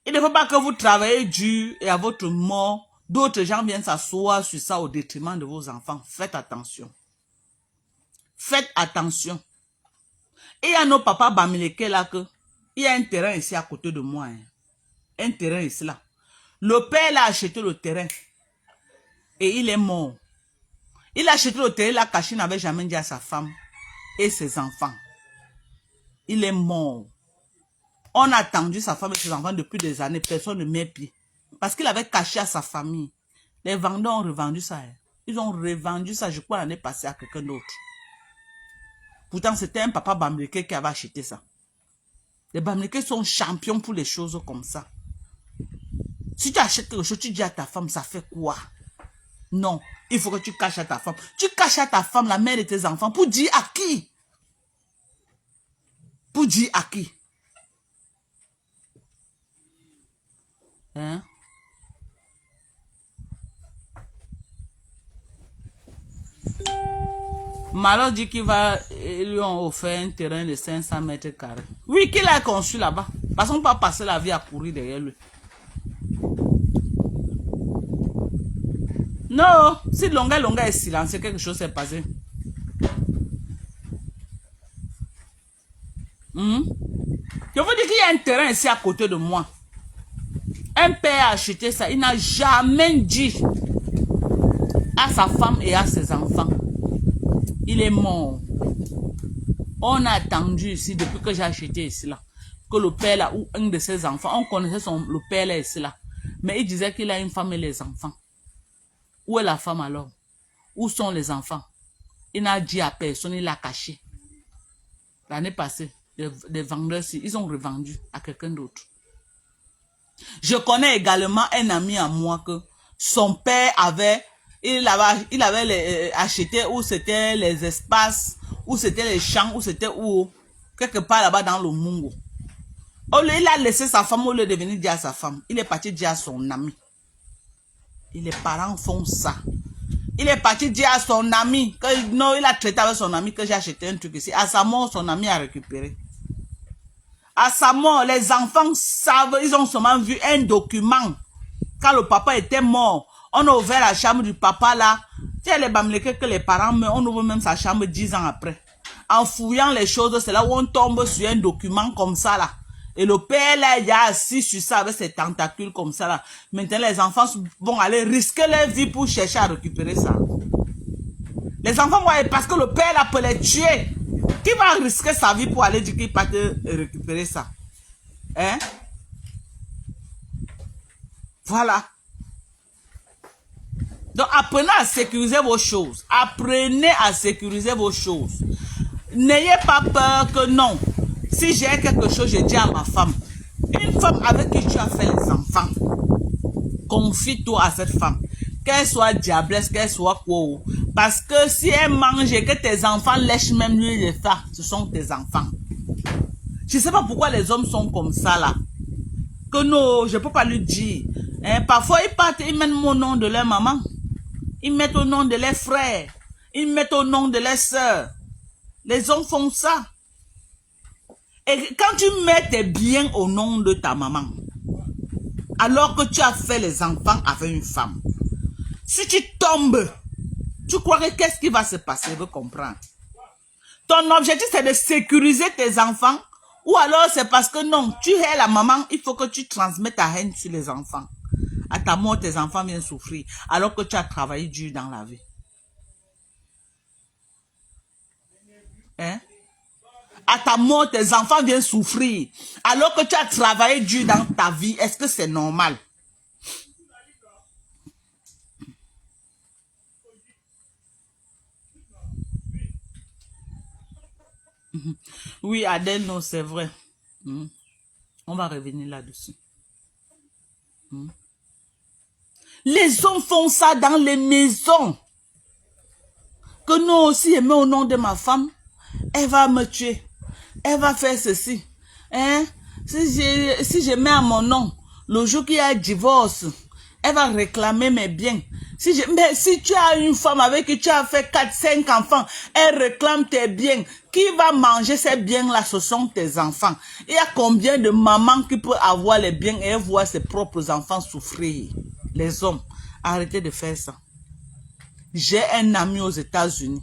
Il ne faut pas que vous travaillez dur et à votre mort, d'autres gens viennent s'asseoir sur ça au détriment de vos enfants. Faites attention. Faites attention. Et il y a nos papas Bamileke là que, il y a un terrain ici à côté de moi. Hein. Un terrain ici là. Le père a acheté le terrain. Et il est mort. Il a acheté le terrain, la caché, n'avait jamais dit à sa femme et ses enfants. Il est mort. On a attendu sa femme et ses enfants depuis des années. Personne ne met pied. Parce qu'il avait caché à sa famille. Les vendeurs ont revendu ça. Hein. Ils ont revendu ça, je crois, l'année passée à quelqu'un d'autre. Pourtant, c'était un papa Bamileke qui avait acheté ça. Les Bamileke sont champions pour les choses comme ça. Si tu achètes quelque chose, tu dis à ta femme, ça fait quoi? Non, il faut que tu caches à ta femme. Tu caches à ta femme la mère de tes enfants pour dire à qui? Pour dire à qui? Hein? Malo dit qu'il va, ils lui ont offert un terrain de 500 mètres carrés. Oui, qu'il a conçu là-bas. Parce qu'on ne peut pas passer la vie à courir derrière lui. Non, si Longa est silencieux, quelque chose s'est passé. Je vous dis qu'il y a un terrain ici à côté de moi. Un père a acheté ça. Il n'a jamais dit à sa femme et à ses enfants. Il est mort. On a attendu ici, depuis que j'ai acheté ici là, que le père là, ou un de ses enfants, on connaissait le père là ici là. Mais il disait qu'il a une femme et les enfants. Où est la femme alors? Où sont les enfants? Il n'a dit à personne, il l'a caché. L'année passée, les vendeurs, ils ont revendu à quelqu'un d'autre. Je connais également un ami à moi que son père avait, il avait acheté où c'était les espaces, où c'était les champs, où c'était où, quelque part là-bas dans le Mungo. Il a laissé sa femme au lieu de venir dire à sa femme. Il est parti dire à son ami. Et les parents font ça. Il est parti dire à son ami, que non, il a traité avec son ami que j'ai acheté un truc ici. À sa mort, son ami a récupéré. À sa mort, les enfants savent, ils ont seulement vu un document. Quand le papa était mort, on a ouvert la chambre du papa là. Tu sais, les Bamileke que les parents meurent, on ouvre même sa chambre 10 ans après. En fouillant les choses, c'est là où on tombe sur un document comme ça là. Et le père là, il est assis sur ça avec ses tentacules comme ça là. Maintenant, les enfants vont aller risquer leur vie pour chercher à récupérer ça. Les enfants vont aller parce que le père là peut les tuer. Qui va risquer sa vie pour aller dire qu'il va te récupérer ça? Hein? Voilà. Donc, apprenez à sécuriser vos choses. Apprenez à sécuriser vos choses. N'ayez pas peur que non. Si j'ai quelque chose, je dis à ma femme. Une femme avec qui tu as fait les enfants, confie-toi à cette femme. Qu'elle soit diablesse, qu'elle soit quoi. Parce que si elle mange et que tes enfants lèchent même lui les faire, ce sont tes enfants. Je ne sais pas pourquoi les hommes sont comme ça là. Que non, je ne peux pas lui dire. Hein, parfois, ils partent, ils mettent mon nom de leur maman. Ils mettent au nom de leurs frères. Ils mettent au nom de leurs sœurs. Les hommes font ça. Et quand tu mets tes biens au nom de ta maman, alors que tu as fait les enfants avec une femme, si tu tombes, tu crois que qu'est-ce qui va se passer? Vous comprenez? Ton objectif, c'est de sécuriser tes enfants, ou alors c'est parce que non, tu hais la maman, il faut que tu transmettes ta haine sur les enfants. À ta mort, tes enfants viennent souffrir, alors que tu as travaillé dur dans la vie. Hein? À ta mort, tes enfants viennent souffrir, alors que tu as travaillé dur dans ta vie. Est-ce que c'est normal? Oui, Adèle, non, c'est vrai. On va revenir là-dessus. Les hommes font ça dans les maisons. Que nous aussi, aimer au nom de ma femme, elle va me tuer. Elle va faire ceci. Hein? Si je mets à mon nom, le jour qu'il y a un divorce, elle va réclamer mes biens. Mais si tu as une femme avec qui tu as fait 4, 5 enfants, elle réclame tes biens. Qui va manger ces biens-là? Ce sont tes enfants. Il y a combien de mamans qui peuvent avoir les biens et voir ses propres enfants souffrir? Les hommes, arrêtez de faire ça. J'ai un ami aux États-Unis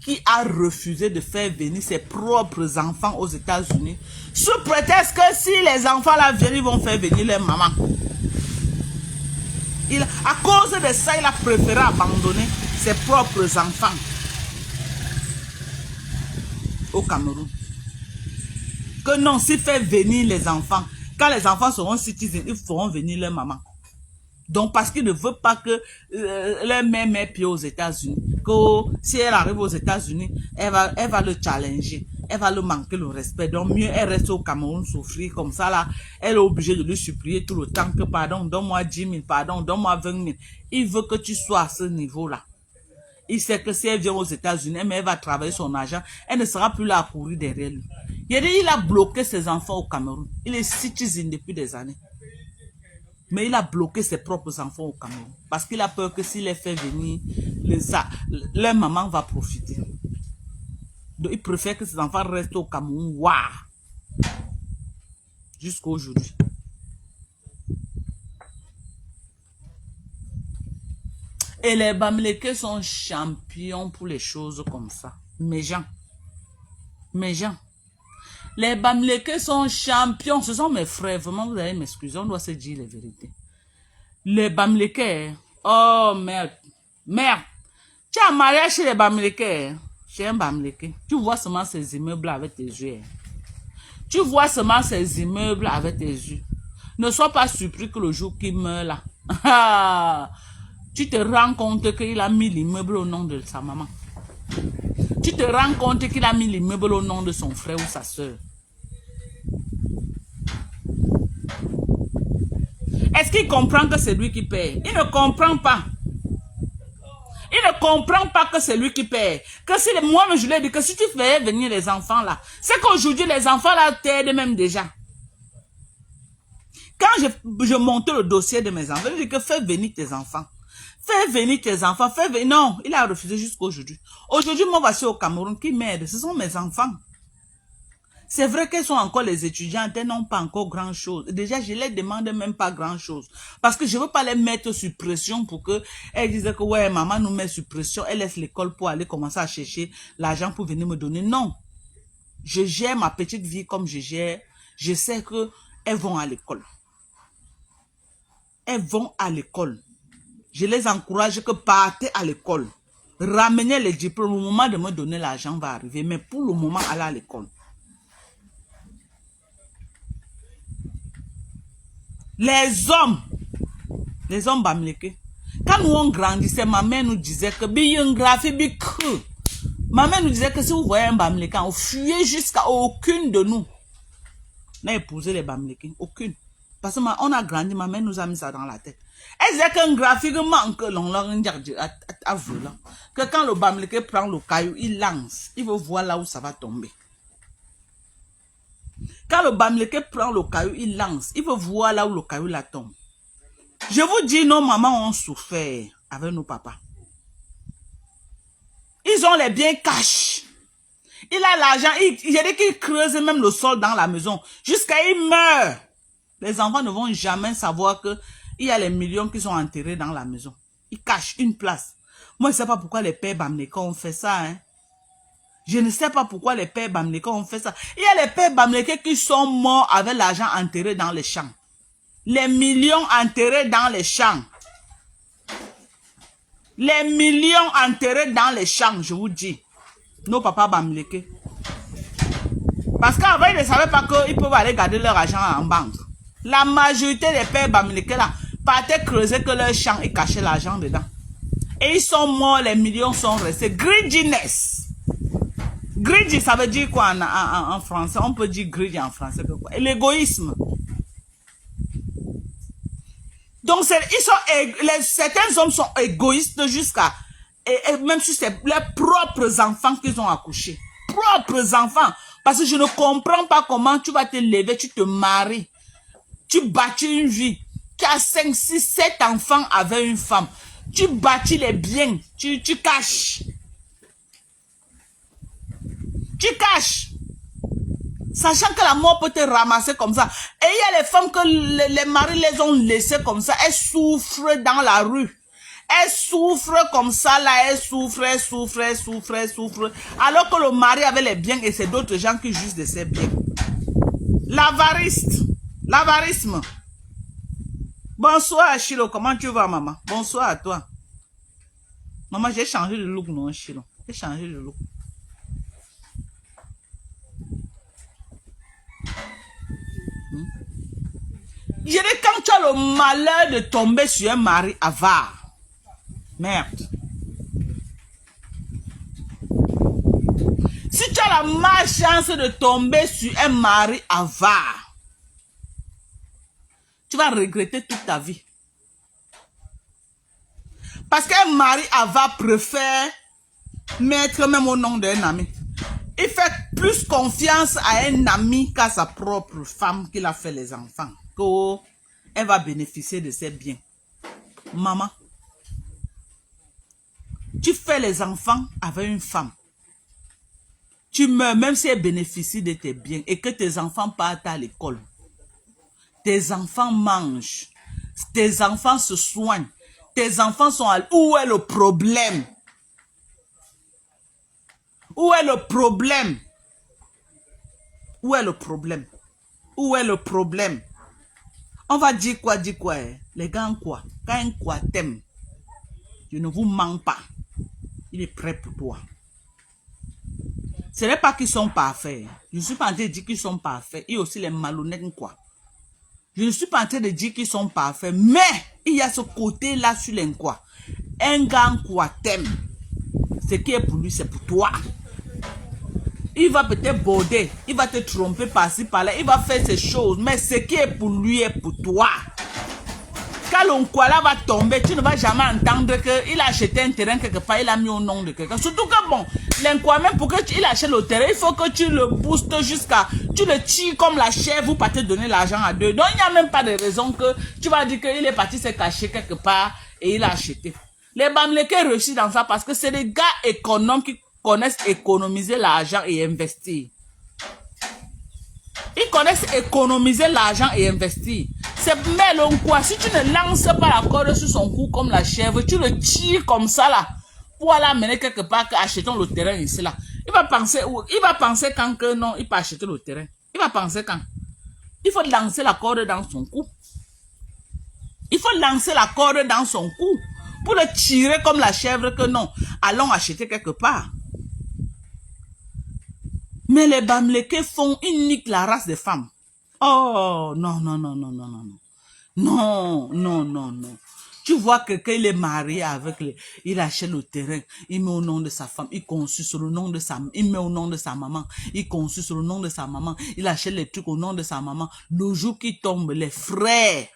qui a refusé de faire venir ses propres enfants aux États-Unis sous prétexte que si les enfants là viennent, ils vont faire venir leur maman. À cause de ça, il a préféré abandonner ses propres enfants au Cameroun. Que non, s'il fait venir les enfants, quand les enfants seront citizens, ils feront venir leur maman. Donc, parce qu'il ne veut pas que leur mère mette pied aux États-Unis. Que si elle arrive aux États-Unis, elle va le challenger. Elle va le manquer le respect. Donc, mieux elle reste au Cameroun souffrir comme ça là. Elle est obligée de lui supplier tout le temps que pardon, donne-moi 10 000, pardon, donne-moi 20 000. Il veut que tu sois à ce niveau-là. Il sait que si elle vient aux États-Unis, mais elle va travailler son argent, elle ne sera plus là à courir derrière lui. Il a bloqué ses enfants au Cameroun. Il est citizen depuis des années. Mais il a bloqué ses propres enfants au Cameroun. Parce qu'il a peur que s'il les fait venir, leur maman va profiter. Donc il préfère que ses enfants restent au Cameroun. Waouh! Jusqu'à aujourd'hui. Et les Bamileke sont champions pour les choses comme ça. Mes gens. Les Bamileke sont champions. Ce sont mes frères. Vraiment, vous allez m'excuser. On doit se dire les vérités. Les Bamileke. Oh, merde. Merde. Tu as marié chez les Bamileke. Chez un Bamileke. Tu vois seulement ces immeubles avec tes yeux. Tu vois seulement ces immeubles avec tes yeux. Ne sois pas surpris que le jour qu'il meurt là. Tu te rends compte qu'il a mis l'immeuble au nom de sa maman. Tu te rends compte qu'il a mis l'immeuble au nom de son frère ou sa soeur. Est-ce qu'il comprend que c'est lui qui paie? Il ne comprend pas. Il ne comprend pas que c'est lui qui paie. Que si moi, je lui ai dit que si tu fais venir les enfants là, c'est qu'aujourd'hui les enfants là t'aident même déjà. Quand je montais le dossier de mes enfants, je dis que fais venir tes enfants. Fais venir tes enfants, fais venir. Non, il a refusé jusqu'à aujourd'hui. Aujourd'hui, moi, voici au Cameroun qui m'aide. Ce sont mes enfants. C'est vrai qu'elles sont encore les étudiantes, elles n'ont pas encore grand chose. Déjà, je les demande même pas grand chose. Parce que je ne veux pas les mettre sur pression pour que elles disent que ouais, maman nous met sur pression, elle laisse l'école pour aller commencer à chercher l'argent pour venir me donner. Non. Je gère ma petite vie comme je gère. je sais qu'elles vont à l'école. Elles vont à l'école. Je les encourage que partez à l'école. Ramenez les diplômes. Le moment de me donner l'argent va arriver. Mais pour le moment, allez à l'école. Les hommes bamileke. Quand nous on grandissait, ma mère nous disait que ma mère nous disait que si vous voyez un bamileke, on fuyait jusqu'à aucune de nous n'a épousé les bamileke. Aucune. Parce qu'on a grandi, ma mère nous a mis ça dans la tête. Elle disait qu'un graphique manque à volant. Que quand le bamileke prend le caillou, il lance. Il veut voir là où ça va tomber. Quand le bamileke prend le caillou, il lance. Il veut voir là où le caillou la tombe. Je vous dis, nos mamans ont souffert avec nos papas. Ils ont les biens cash. Il a l'argent. J'ai dit qu'il creuse même le sol dans la maison. Jusqu'à il meurt. Les enfants ne vont jamais savoir que il y a les millions qui sont enterrés dans la maison. Ils cachent une place. Moi, je ne sais pas pourquoi les pères bamileke ont fait ça. Hein. Je ne sais pas pourquoi les pères bamileke ont fait ça. Il y a les pères bamileke qui sont morts avec l'argent enterré dans les champs. Les millions enterrés dans les champs. Les millions enterrés dans les champs, je vous dis. Nos papas bamileke. Parce qu'avant, ils ne savaient pas qu'ils peuvent aller garder leur argent en banque. La majorité des pères bamileke là partaient creuser que leur champ et cachaient l'argent dedans. Et ils sont morts, les millions sont restés. Greediness. Greedy, ça veut dire quoi en français? On peut dire greedy en français. L'égoïsme. Donc, certains hommes sont égoïstes jusqu'à... Et même si c'est leurs propres enfants qu'ils ont accouchés. Propres enfants. Parce que je ne comprends pas comment tu vas te lever, tu te maries. Tu bâtis une vie. Tu as 5, 6, 7 enfants avec une femme. Tu bâtis les biens. Tu caches. Tu caches. Sachant que la mort peut te ramasser comme ça. Et il y a les femmes que les maris les ont laissées comme ça. Elles souffrent dans la rue. Elles souffrent comme ça là. Elles souffrent. Alors que le mari avait les biens et c'est d'autres gens qui jouissent de ces biens. L'avarisme. Bonsoir Chilo, comment tu vas maman? Bonsoir à toi. Maman, j'ai changé de look non Chilo. J'ai changé de look. Je dis quand tu as le malheur de tomber sur un mari avare. Merde. Si tu as la malchance de tomber sur un mari avare, tu vas regretter toute ta vie. Parce qu'un mari avare préfère mettre même au nom d'un ami. Il fait plus confiance à un ami qu'à sa propre femme qu'il a fait les enfants. Elle va bénéficier de ses biens. Maman, tu fais les enfants avec une femme. Tu meurs même si elle bénéficie de tes biens et que tes enfants partent à l'école. Tes enfants mangent. Tes enfants se soignent. Tes enfants sont à... Où est le problème? Où est le problème? Où est le problème? Où est le problème? On va dire quoi, les gars, quoi? Quand un quoi t'aime, je ne vous mens pas. Il est prêt pour toi. Ce n'est pas qu'ils sont parfaits. Je ne suis pas en train de dire qu'ils sont parfaits. Il y a aussi les malhonnêtes, quoi. Je ne suis pas en train de dire qu'ils sont parfaits. Mais il y a ce côté-là sur les quoi. Un gars, quoi, t'aime. Ce qui est pour lui, c'est pour toi. Il va peut-être border, il va te tromper par-ci, par-là, il va faire ces choses, mais ce qui est pour lui est pour toi. Quand l'onkwala va tomber, tu ne vas jamais entendre qu'il a acheté un terrain quelque part, il a mis au nom de quelqu'un. Surtout que bon, l'onkwala, même pour qu'il achète le terrain, il faut que tu le boostes jusqu'à, tu le tires comme la chèvre pour te donner l'argent à deux. Donc il n'y a même pas de raison que tu vas dire qu'il est parti se cacher quelque part et il a acheté. Les bamileke réussissent dans ça parce que c'est des gars économes qui connaissent économiser l'argent et investir. Ils connaissent économiser l'argent et investir. C'est mais quoi, si tu ne lances pas la corde sur son cou comme la chèvre, tu le tires comme ça là, pour aller amener quelque part que achetons le terrain ici là. Il va penser quand que non, il peut acheter le terrain. Il va penser quand. Il faut lancer la corde dans son cou. Il faut lancer la corde dans son cou pour le tirer comme la chèvre que non. Allons acheter quelque part. Mais les Bamileke font, ils niquent la race des femmes. Oh, non, non, non, non, non, non, non. Non, non, non, non. Tu vois que quand il est marié avec les, il achète le terrain, il met au nom de sa femme, il conçut sur le nom de sa, il met au nom de sa maman, il conçut sur le nom de sa maman, il achète les trucs au nom de sa maman. Le jour qui tombe, les frères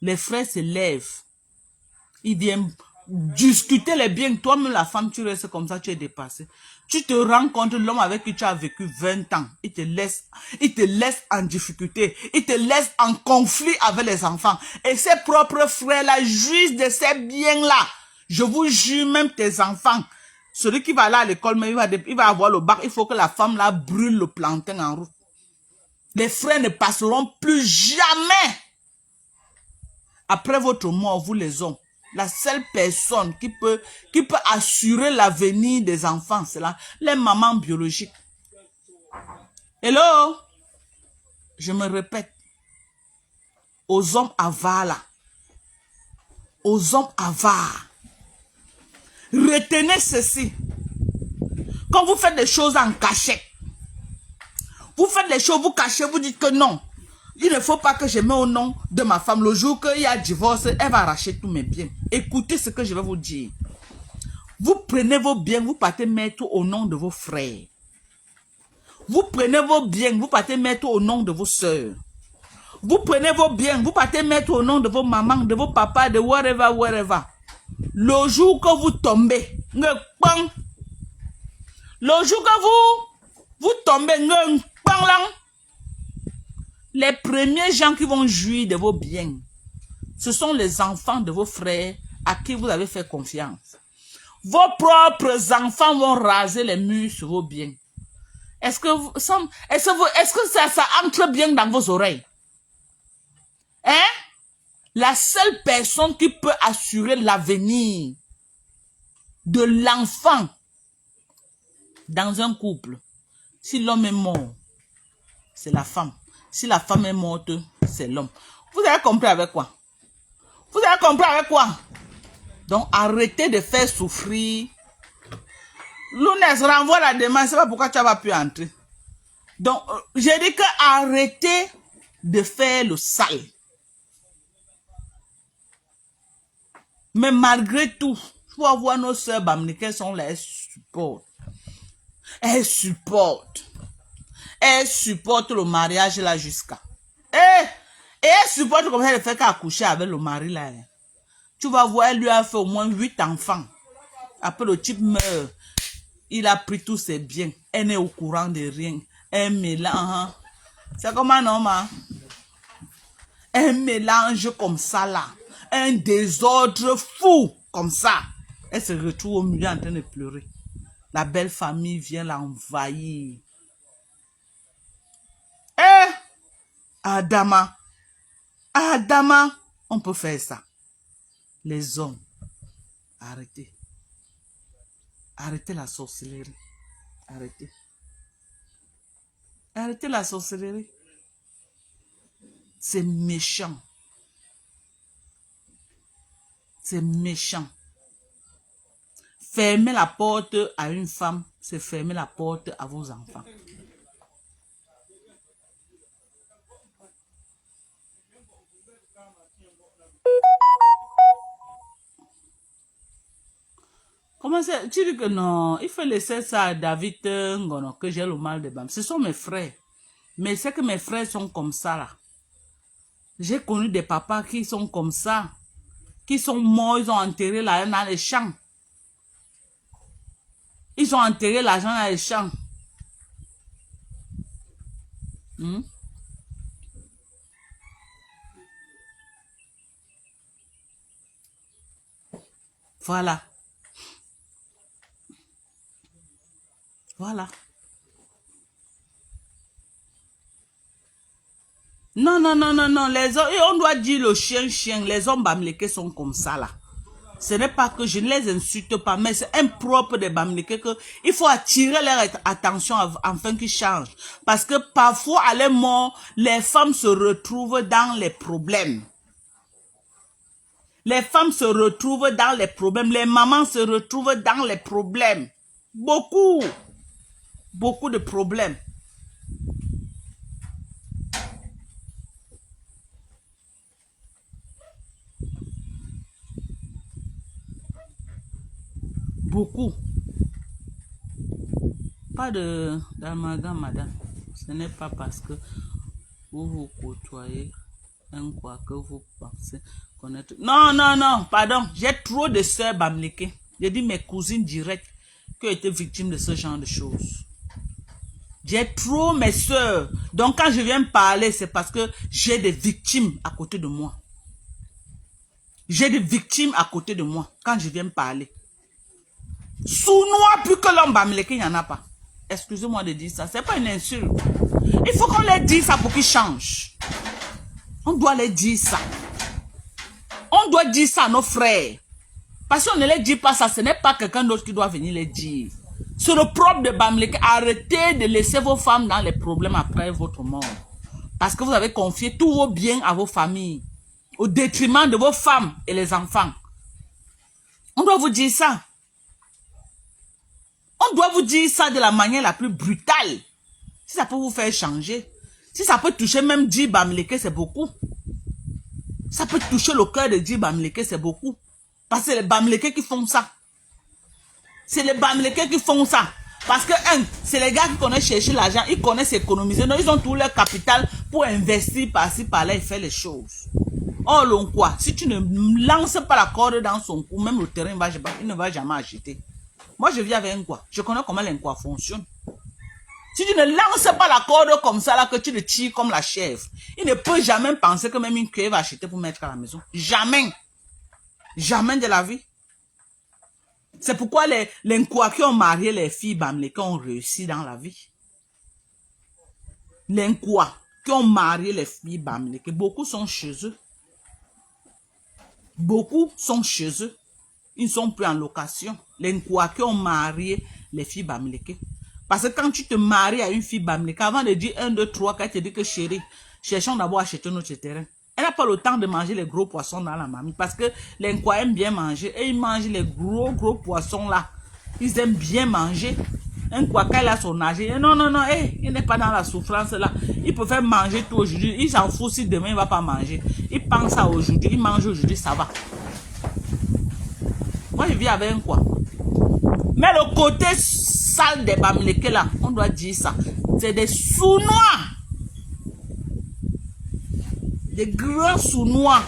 se lèvent. Ils viennent discuter les biens. Toi-même, la femme, tu restes comme ça, tu es dépassé. Tu te rends compte, l'homme avec qui tu as vécu 20 ans, il te laisse en difficulté. Il te laisse en conflit avec les enfants. Et ses propres frères-là jouissent de ces biens-là. Je vous jure, même tes enfants. Celui qui va aller à l'école, mais il va avoir le bac. Il faut que la femme là brûle le plantain en route. Les frères ne passeront plus jamais. Après votre mort, vous les hommes, la seule personne qui peut assurer l'avenir des enfants, c'est là, les mamans biologiques. Hello? Je me répète. Aux hommes avares là. Aux hommes avares. Retenez ceci. Quand vous faites des choses en cachette, vous faites des choses, vous cachez, vous dites que non. Il ne faut pas que je mette au nom de ma femme. Le jour qu'il y a divorce, elle va arracher tous mes biens. Écoutez ce que je vais vous dire. Vous prenez vos biens, vous partez mettre au nom de vos frères. Vous prenez vos biens, vous partez mettre au nom de vos soeurs. Vous prenez vos biens, vous partez mettre au nom de vos mamans, de vos papas, de whatever, whatever. Le jour que vous tombez, le jour que vous tombez, les premiers gens qui vont jouir de vos biens, ce sont les enfants de vos frères à qui vous avez fait confiance. Vos propres enfants vont raser les murs sur vos biens. Est-ce que ça entre bien dans vos oreilles? Hein? La seule personne qui peut assurer l'avenir de l'enfant dans un couple, si l'homme est mort, c'est la femme. Si la femme est morte, c'est l'homme. Vous avez compris avec quoi? Vous avez compris avec quoi? Donc, arrêtez de faire souffrir. Lounès renvoie la demande, c'est pas pourquoi tu n'as pas pu entrer. Donc, j'ai dit que arrêtez de faire le sale. Mais malgré tout, il faut avoir nos soeurs Bamileke sont là, elles supportent. Elles supportent. Elle supporte le mariage là jusqu'à. Et elle supporte comme elle fait qu'à coucher avec le mari là. Tu vas voir, elle lui a fait au moins 8 enfants. Après le type meurt. Il a pris tous ses biens. Elle n'est au courant de rien. Un mélange. C'est comme un homme. Hein? Un mélange comme ça là. Un désordre fou comme ça. Elle se retrouve au milieu en train de pleurer. La belle famille vient l'envahir. Adama, on peut faire ça. Les hommes, arrêtez. Arrêtez la sorcellerie. Arrêtez. Arrêtez la sorcellerie. C'est méchant. C'est méchant. Fermer la porte à une femme, c'est fermer la porte à vos enfants. Comment c'est? Tu dis que non, il faut laisser ça à David Ngono, que j'ai le mal de Bam. Ce sont mes frères. Mais c'est que mes frères sont comme ça là. J'ai connu des papas qui sont comme ça. Qui sont morts, ils ont enterré l'argent dans les champs. Ils ont enterré l'argent dans les champs. Voilà. Voilà. Non, non, non, non, non. Les hommes, on doit dire le chien. Les hommes Bamileke sont comme ça là. Ce n'est pas que je ne les insulte pas, mais c'est impropre des Bamileke que il faut attirer leur attention afin qu'ils changent. Parce que parfois, à leur mort, les femmes se retrouvent dans les problèmes. Les femmes se retrouvent dans les problèmes. Les mamans se retrouvent dans les problèmes. Beaucoup. Beaucoup de problèmes. Beaucoup. Pas d'amalgame, madame. Ce n'est pas parce que vous vous côtoyez un quoi que vous pensez connaître. Non, non, non, pardon. J'ai trop de sœurs Bamileke. J'ai dit mes cousines directes qui ont été victimes de ce genre de choses. J'ai trop mes sœurs. Donc quand je viens parler, c'est parce que j'ai des victimes à côté de moi. J'ai des victimes à côté de moi quand je viens parler. Sous-noix plus que l'homme Bamileke, il n'y en a pas. Excusez-moi de dire ça, c'est pas une insulte. Il faut qu'on leur dise ça pour qu'ils changent. On doit leur dire ça. On doit dire ça à nos frères. Parce qu'on ne les dit pas ça, ce n'est pas quelqu'un d'autre qui doit venir les dire. C'est le propre de Bamileke. Arrêtez de laisser vos femmes dans les problèmes après votre mort. Parce que vous avez confié tous vos biens à vos familles. Au détriment de vos femmes et les enfants. On doit vous dire ça. On doit vous dire ça de la manière la plus brutale. Si ça peut vous faire changer. Si ça peut toucher même 10 Bamileke, c'est beaucoup. Ça peut toucher le cœur de 10 Bamileke, c'est beaucoup. Parce que c'est les Bamileke qui font ça. C'est les Bamileke qui font ça. Parce que, c'est les gars qui connaissent chercher l'argent, ils connaissent économiser. Donc, ils ont tout leur capital pour investir par-ci, par-là et faire les choses. Oh, l'on quoi? Si tu ne lances pas la corde dans son cou, même le terrain, il ne va jamais acheter. Moi, je vis avec un quoi. Je connais comment l'enquoi fonctionne. Si tu ne lances pas la corde comme ça, là, que tu le tires comme la chèvre, il ne peut jamais penser que même une cueille va acheter pour mettre à la maison. Jamais. Jamais de la vie. C'est pourquoi les Nkwa qui ont marié les filles Bamileke ont réussi dans la vie. Les Nkwa qui ont marié les filles Bamileke, beaucoup sont chez eux. Beaucoup sont chez eux. Ils ne sont plus en location. Les Nkwa qui ont marié les filles Bamileke. Parce que quand tu te maries à une fille Bamileke, avant de dire 1, 2, 3, quand tu te dis que chérie, cherchons d'abord à acheter notre terrain. Elle n'a pas le temps de manger les gros poissons dans la mamie. Parce que les Nkwa aiment bien manger. Et ils mangent les gros poissons là. Ils aiment bien manger. Un Nkwa, quand il a son âge, non, non, non, il n'est pas dans la souffrance là. Il peut faire manger tout aujourd'hui. Il s'en fout si demain il ne va pas manger. Il pense à aujourd'hui. Il mange aujourd'hui, ça va. Moi, je vis avec un quoi. Mais le côté sale des Bamileke là, on doit dire ça. C'est des sous-noirs. Des grands sous-noirs.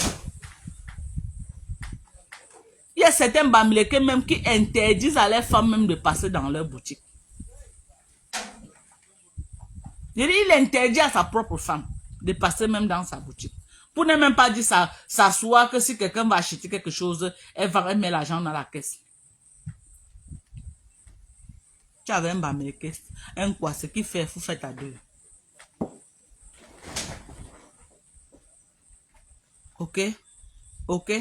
Il y a certains Bamileke même qui interdisent à leurs femmes même de passer dans leur boutique. Il interdit à sa propre femme de passer même dans sa boutique. Pour ne même pas dire s'asseoir que si quelqu'un va acheter quelque chose, elle met l'argent dans la caisse. Tu avais un Bamileke, un quoi, ce qui fait, vous faites à deux. Ok? Ok?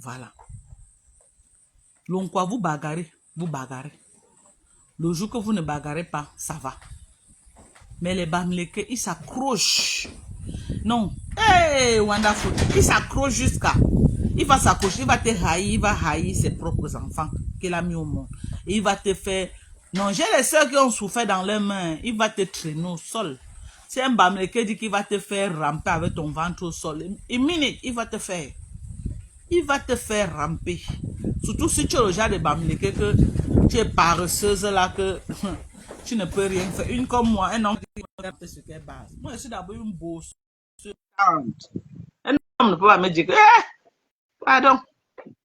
Voilà. L'on quoi, vous bagarrez, vous bagarrez. Le jour que vous ne bagarrez pas, ça va. Mais les Bamileke, ils s'accrochent. Non. Hey, wonderful. Ils s'accrochent jusqu'à... Il va s'accrocher, il va te haïr, il va haïr ses propres enfants qu'il a mis au monde. Et il va te faire... Non, j'ai les soeurs qui ont souffert dans leurs mains. Il va te traîner au sol. C'est un Bamileke dit qu'il va te faire ramper avec ton ventre au sol. Une minute, il va te faire. Il va te faire ramper. Surtout si tu es le genre de Bamileke que tu es paresseuse là, que tu ne peux rien faire. Une comme moi, un homme qui va faire ce qu'elle base. Moi, je suis d'abord une bosse. Un homme ne peut pas me dire que... pardon.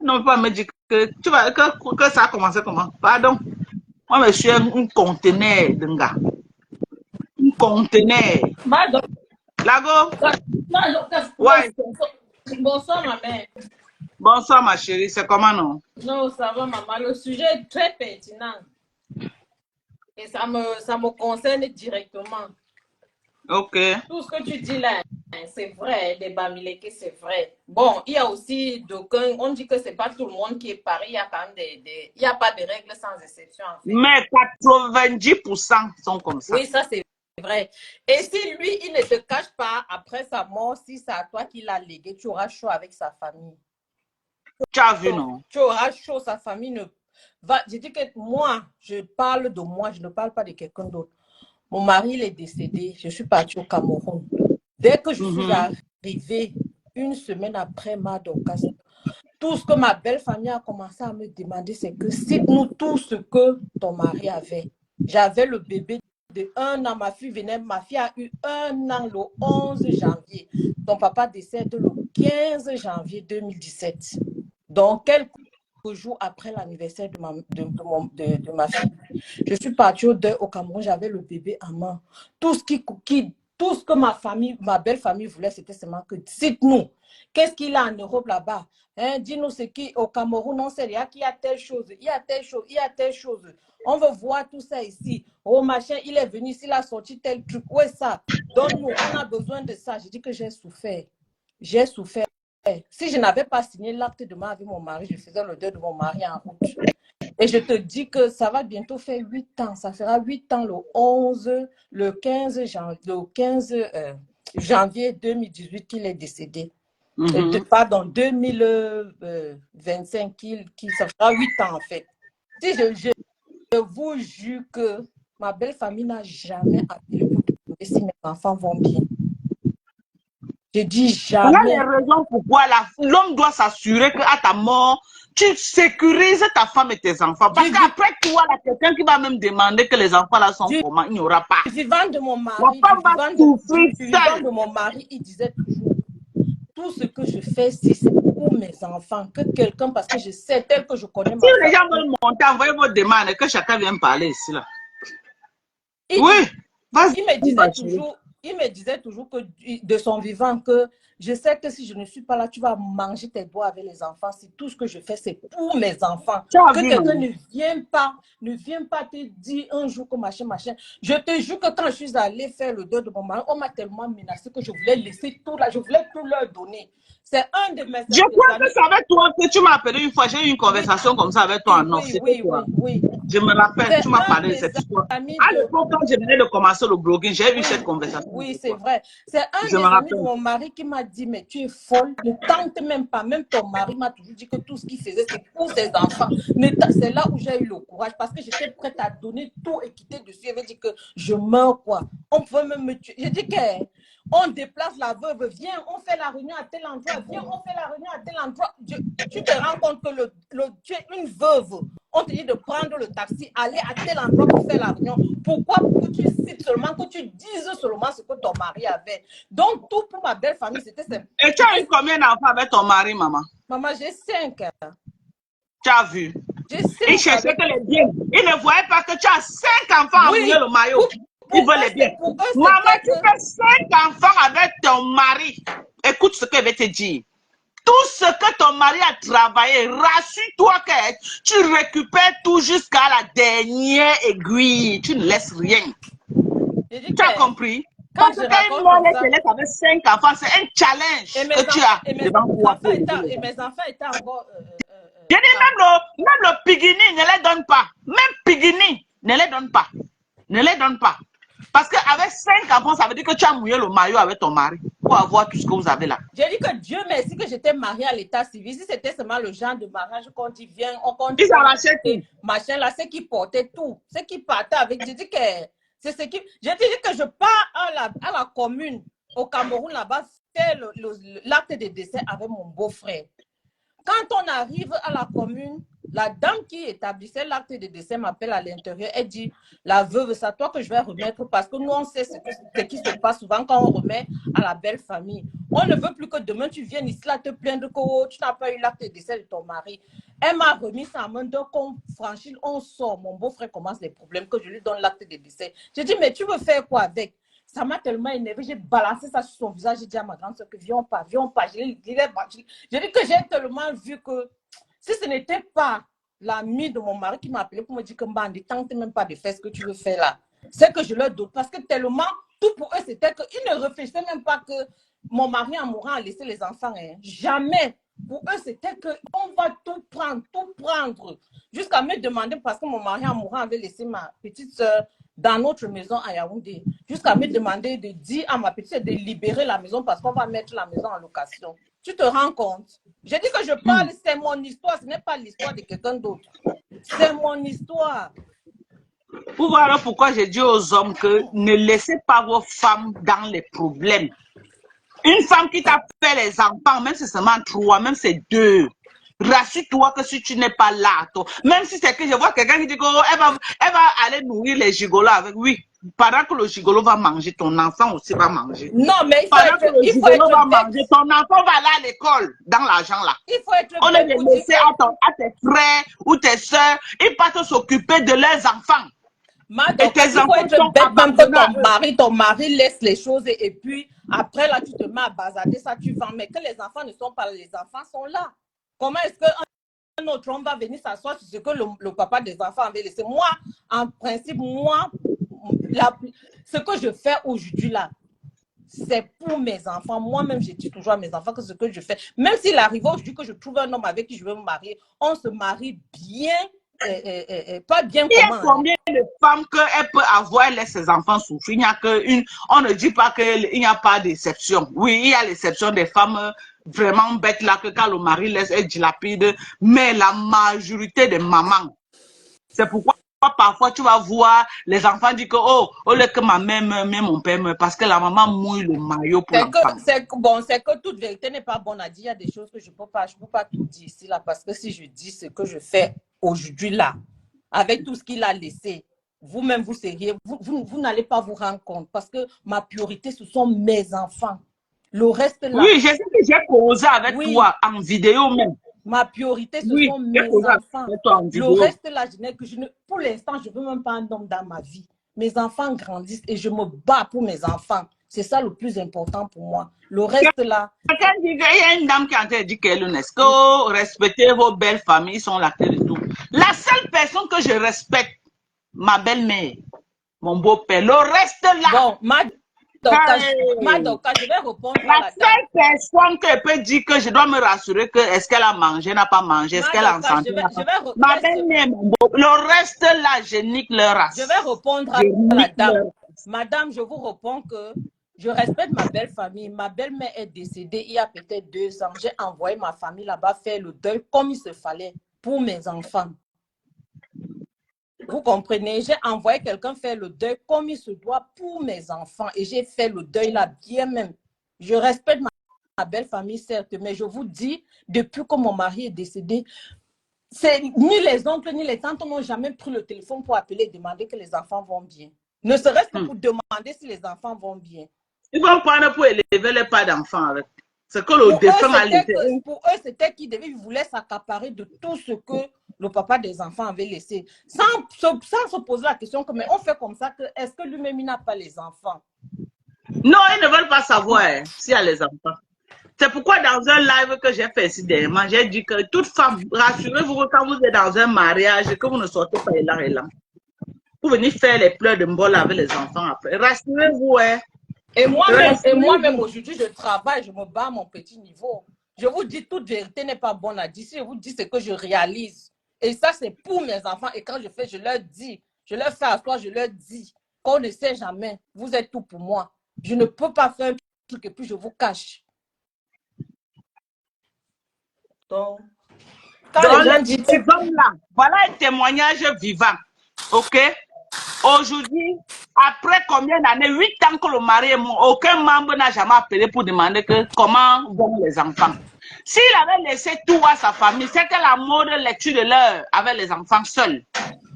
Un homme ne peut pas me dire que, que ça a commencé comment. Pardon. Moi, je suis un conteneur d'un gars. Un conteneur. Pardon. Lago? Ouais. Bonsoir, ma mère. Bonsoir, ma chérie. C'est comment, non? Non, ça va, maman. Le sujet est très pertinent. Et ça me concerne directement. Ok. Tout ce que tu dis là, C'est vrai, des Bamileke, c'est vrai. Bon, il y a aussi d'aucuns, on dit que c'est pas tout le monde qui est pareil, il y a quand même il y a pas de règles sans exception en fait. Mais 90% sont comme ça. Oui, ça c'est vrai. Et si lui, il ne te cache pas après sa mort, si c'est à toi qu'il l'a légué, tu auras chaud avec sa famille. Tu as vu, Donc, non? tu auras chaud, sa famille ne va. Je dis que moi, je parle de moi, je ne parle pas de quelqu'un d'autre. Mon mari, il est décédé, je suis partie au Cameroun. Dès que je suis arrivée, une semaine après ma Dorcas, tout ce que ma belle famille a commencé à me demander, c'est que cite-nous tout ce que ton mari avait. J'avais le bébé de 1 an, ma fille a eu 1 an le 11 janvier. Ton papa décède le 15 janvier 2017. Donc, quelques jours après l'anniversaire de ma fille, je suis partie au deuil au Cameroun, j'avais le bébé en main. Tout ce que ma famille, ma belle famille voulait, c'était seulement que cite-nous. Qu'est-ce qu'il a en Europe là-bas? Hein, dis-nous ce qui au Cameroun, on sait qu'il y a telle chose, il y a telle chose, il y a telle chose. On veut voir tout ça ici. Oh machin, il est venu, il a sorti tel truc. Où est ça? Donne-nous, on a besoin de ça. Je dis que j'ai souffert. J'ai souffert. Si je n'avais pas signé l'acte de mort avec mon mari, je faisais le deuil de mon mari en route. Et je te dis que ça va bientôt faire 8 ans. Ça fera 8 ans le 15 janvier 2018 qu'il est décédé. Pardon, 2025, ça fera 8 ans en fait. Si je vous jure que ma belle famille n'a jamais appelé pour demander si mes enfants vont bien. Je dis jamais. Voilà les raisons pourquoi l'homme doit s'assurer qu'à ta mort, tu sécurises ta femme et tes enfants. Parce qu'après toi, il y a quelqu'un qui va même demander que les enfants là sont comment, il n'y aura pas. Du vivant de mon mari, de mon mari, il disait toujours, tout ce que je fais, si c'est pour mes enfants, que quelqu'un, parce que je sais, tel que je connais ma Si les famille. gens veulent monter, envoyez vos demandes et que chacun vienne parler ici là. Il me disait toujours que de son vivant que je sais que si je ne suis pas là, tu vas manger tes doigts avec les enfants. Si tout ce que je fais, c'est pour mes enfants. Que quelqu'un ne vienne pas te dire un jour que machin. Je te jure que quand je suis allée faire le deuil de mon mari, on m'a tellement menacé que je voulais laisser tout là, je voulais tout leur donner. C'est un de mes Je crois que c'est avec toi que tu m'as appelé une fois. J'ai eu une conversation comme ça avec toi en off. Oui. Je me rappelle, tu m'as parlé de cette histoire. À l'époque, quand je venais de commencer le blogging, j'ai eu cette conversation. Oui, c'est vrai. C'est un des amis de mon mari qui m'a dit, mais tu es folle, ne tente même pas. Même ton mari m'a toujours dit que tout ce qu'il faisait, c'est pour ses enfants. C'est là où j'ai eu le courage parce que j'étais prête à donner tout et quitter dessus. Elle m'a dit que je meurs, quoi. On peut même me tuer. J'ai dit qu'on déplace la veuve, viens, on fait la réunion à tel endroit, viens, on fait la réunion à tel endroit. Tu te rends compte que tu es une veuve. On te dit de prendre le taxi, aller à tel endroit pour faire la réunion. Pourquoi? Pour que tu cites seulement, que tu dises seulement ce que ton mari avait. Donc, tout pour ma belle famille, c'était simple. Et tu as eu combien d'enfants avec ton mari, maman? Maman, j'ai 5. Tu as vu? J'ai 5. Il cherchait que les biens. Il ne voyait pas que tu as 5 enfants à mouiller le maillot. Il veut les biens. Maman, tu fais 5 enfants avec ton mari. Écoute ce que je vais te dire. Tout ce que ton mari a travaillé, rassure-toi que tu récupères tout jusqu'à la dernière aiguille. Tu ne laisses rien. Tu as compris? Parce que quand une mère te laisse avec 5 enfants, c'est un challenge que tu as devant toi. Et mes enfants étaient encore... Je dis même le pigini, ne les donne pas. Même pigini, ne les donne pas. Ne les donne pas. Parce qu'avec 5 enfants, ça veut dire que tu as mouillé le maillot avec ton mari pour avoir tout ce que vous avez là. J'ai dit que Dieu merci que j'étais mariée à l'état civil. Si c'était seulement le genre de mariage qu'on dit viens, ils arrachaient tout. Machin là, c'est qui portait tout. C'est qui partait avec. J'ai dit que c'est ce qui. J'ai dit que je pars à la commune au Cameroun là-bas faire l'acte de décès avec mon beau-frère. Quand on arrive à la commune, la dame qui établissait l'acte de décès m'appelle à l'intérieur. Elle dit, la veuve, c'est à toi que je vais remettre parce que nous, on sait ce qui se passe souvent quand on remet à la belle famille. On ne veut plus que demain, tu viennes ici là te plaindre que oh, tu n'as pas eu l'acte de décès de ton mari. Elle m'a remis sa main, donc on franchit, on sort. Mon beau-frère commence les problèmes, que je lui donne l'acte de décès. Je dis, mais tu veux faire quoi avec? Ça m'a tellement énervé, j'ai balancé ça sur son visage, j'ai dit à ma grande soeur que viens pas. J'ai dit que j'ai tellement vu que si ce n'était pas l'ami de mon mari qui m'a appelé pour me dire que Mbandi, tente même pas de faire ce que tu veux faire là. C'est que je leur donne parce que tellement, tout pour eux, c'était qu'ils ne réfléchissaient même pas que mon mari en mourant a laissé les enfants. Hein. Jamais. Pour eux, c'était qu'on va tout prendre. Jusqu'à me demander, parce que mon mari en mourant avait laissé ma petite soeur dans notre maison à Yaoundé, jusqu'à me demander de dire à ma petite soeur de libérer la maison parce qu'on va mettre la maison en location. Tu te rends compte? J'ai dit que je parle, c'est mon histoire, ce n'est pas l'histoire de quelqu'un d'autre. C'est mon histoire. Pour voir pourquoi j'ai dit aux hommes que ne laissez pas vos femmes dans les problèmes. Une femme qui t'a fait les enfants, même si c'est seulement 3, même si c'est 2, rassure-toi que si tu n'es pas là, toi, même si c'est que je vois quelqu'un qui dit qu'elle va aller nourrir les gigolos avec, oui, pendant que le gigolo va manger, ton enfant aussi va manger. Non, mais pendant que le gigolo va manger, ton enfant va aller à l'école, dans l'argent là. Il faut être on est laissé à tes frères ou tes soeurs, ils partent s'occuper de leurs enfants. Donc, il faut être bête même que ton mari laisse les choses et puis après là tu te mets à basader ça, tu vends. Mais que les enfants ne sont pas là, les enfants sont là. Comment est-ce qu'un autre homme va venir s'asseoir sur ce que le papa des enfants avait laissé? Moi, en principe, ce que je fais aujourd'hui là, c'est pour mes enfants. Moi-même, je dis toujours à mes enfants que ce que je fais, même s'il arrive aujourd'hui que je trouve un homme avec qui je veux me marier, on se marie bien. Pas bien. Il y a combien de femmes qu'elle peut avoir, elle laisse ses enfants souffrir? Il n'y a on ne dit pas qu'il n'y a pas d'exception. Oui, il y a l'exception des femmes vraiment bêtes là, que quand le mari laisse, elle dilapide. Mais la majorité des mamans, c'est pourquoi parfois tu vas voir les enfants dire que, oh, au lieu que ma mère meurt, mon père meurt, parce que la maman mouille le maillot pour l'enfant. C'est que toute vérité n'est pas bonne à dire. Il y a des choses que je ne peux pas tout dire ici, là, parce que si je dis ce que je fais aujourd'hui, là, avec tout ce qu'il a laissé, vous-même, vous seriez, vous n'allez pas vous rendre compte, parce que ma priorité, ce sont mes enfants. Le reste, là. Oui, je sais que j'ai causé avec toi en vidéo même. Ma priorité, ce sont mes enfants. Le reste, là, pour l'instant, je ne veux même pas un homme dans ma vie. Mes enfants grandissent et je me bats pour mes enfants. C'est ça le plus important pour moi. Le reste, là... Il y a une dame qui a dit qu'elle est UNESCO, respectez vos belles familles, sont la clé de tout. La seule personne que je respecte, ma belle-mère, mon beau-père, le reste, là... Bon, Madoka, je vais répondre à la seule personne qui peut dire que je dois me rassurer que est-ce qu'elle a mangé, n'a pas mangé, est-ce qu'elle a en santé, ma belle-mère, le reste là, je nique leur race. Je vais répondre à la dame. Madame, je vous réponds que je respecte ma belle famille. Ma belle-mère est décédée il y a peut-être 2 ans. J'ai envoyé ma famille là-bas faire le deuil comme il se fallait pour mes enfants. Vous comprenez? J'ai envoyé quelqu'un faire le deuil comme il se doit pour mes enfants. Et j'ai fait le deuil là bien même. Je respecte ma belle famille, certes. Mais je vous dis, depuis que mon mari est décédé, ni les oncles ni les tantes n'ont jamais pris le téléphone pour appeler et demander que les enfants vont bien. Ne serait-ce que pour demander si les enfants vont bien. Ils vont prendre pour élever les pas d'enfants avec. C'est que le défunt a laissé. Pour eux, c'était qu'ils voulaient s'accaparer de tout ce que le papa des enfants avait laissé. Sans se poser la question que, mais on fait comme ça, est-ce que lui-même il n'a pas les enfants? Non, ils ne veulent pas savoir s'il y a les enfants. C'est pourquoi dans un live que j'ai fait ici dernièrement, j'ai dit que toute femme, rassurez-vous que quand vous êtes dans un mariage, que vous ne sortez pas élan élan. Vous venez faire les pleurs de mbol avec les enfants après. Rassurez-vous, Et moi-même aujourd'hui, je travaille, je me bats à mon petit niveau. Je vous dis, toute vérité n'est pas bonne à dire. Si je vous dis ce que je réalise. Et ça, c'est pour mes enfants. Et quand je fais, je leur dis. Je leur fais asseoir, je leur dis. Qu'on ne sait jamais. Vous êtes tout pour moi. Je ne peux pas faire un truc et puis je vous cache. Donc ces hommes-là, voilà un témoignage vivant. OK? Aujourd'hui, après combien d'années, 8 ans que le mari est mort, aucun membre n'a jamais appelé pour demander comment vont les enfants. S'il avait laissé tout à sa famille, c'est que la mort de lecture de l'heure avec les enfants seuls.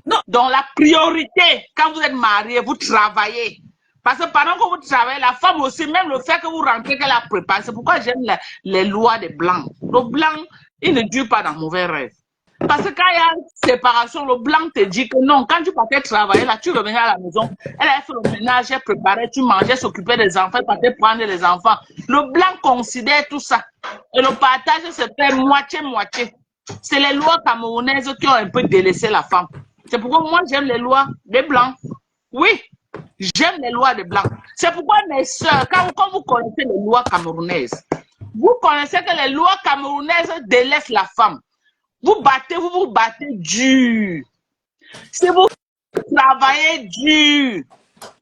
Non. Donc la priorité, quand vous êtes marié, vous travaillez. Parce que pendant que vous travaillez, la femme aussi, même le fait que vous rentrez, qu'elle a préparé, c'est pourquoi j'aime les lois des blancs. Le blanc, il ne dure pas dans mauvais rêve. Parce que quand il y a une séparation, le blanc te dit que non, quand tu partais travailler, là, tu revenais à la maison, elle a fait le ménage, elle préparait, tu mangeais, s'occupait des enfants, elle partait prendre les enfants. Le blanc considère tout ça. Et le partage se fait moitié-moitié. C'est les lois camerounaises qui ont un peu délaissé la femme. C'est pourquoi moi, j'aime les lois des blancs. Oui. J'aime les lois des Blancs. C'est pourquoi mes soeurs, quand vous connaissez les lois camerounaises, vous connaissez que les lois camerounaises délaissent la femme. Vous vous battez dur. Si vous travaillez dur,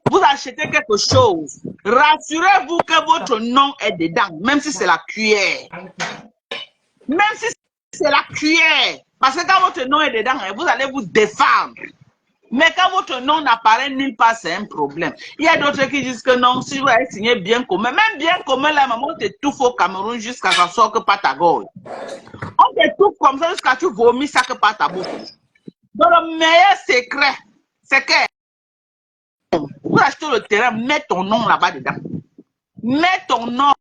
vous achetez quelque chose, rassurez-vous que votre nom est dedans, même si c'est la cuillère. Même si c'est la cuillère. Parce que quand votre nom est dedans, vous allez vous défendre. Mais quand votre nom n'apparaît nulle part, c'est un problème. Il y a d'autres qui disent que non, si vous avez signé bien commun, même bien commun, la maman t'étouffe au Cameroun jusqu'à ce que ça sorte par ta gorge. On t'étouffe comme ça jusqu'à ce que tu vomis ça que par ta bouche. Donc le meilleur secret, c'est que vous achetez le terrain, mets ton nom là-bas dedans. Mets ton nom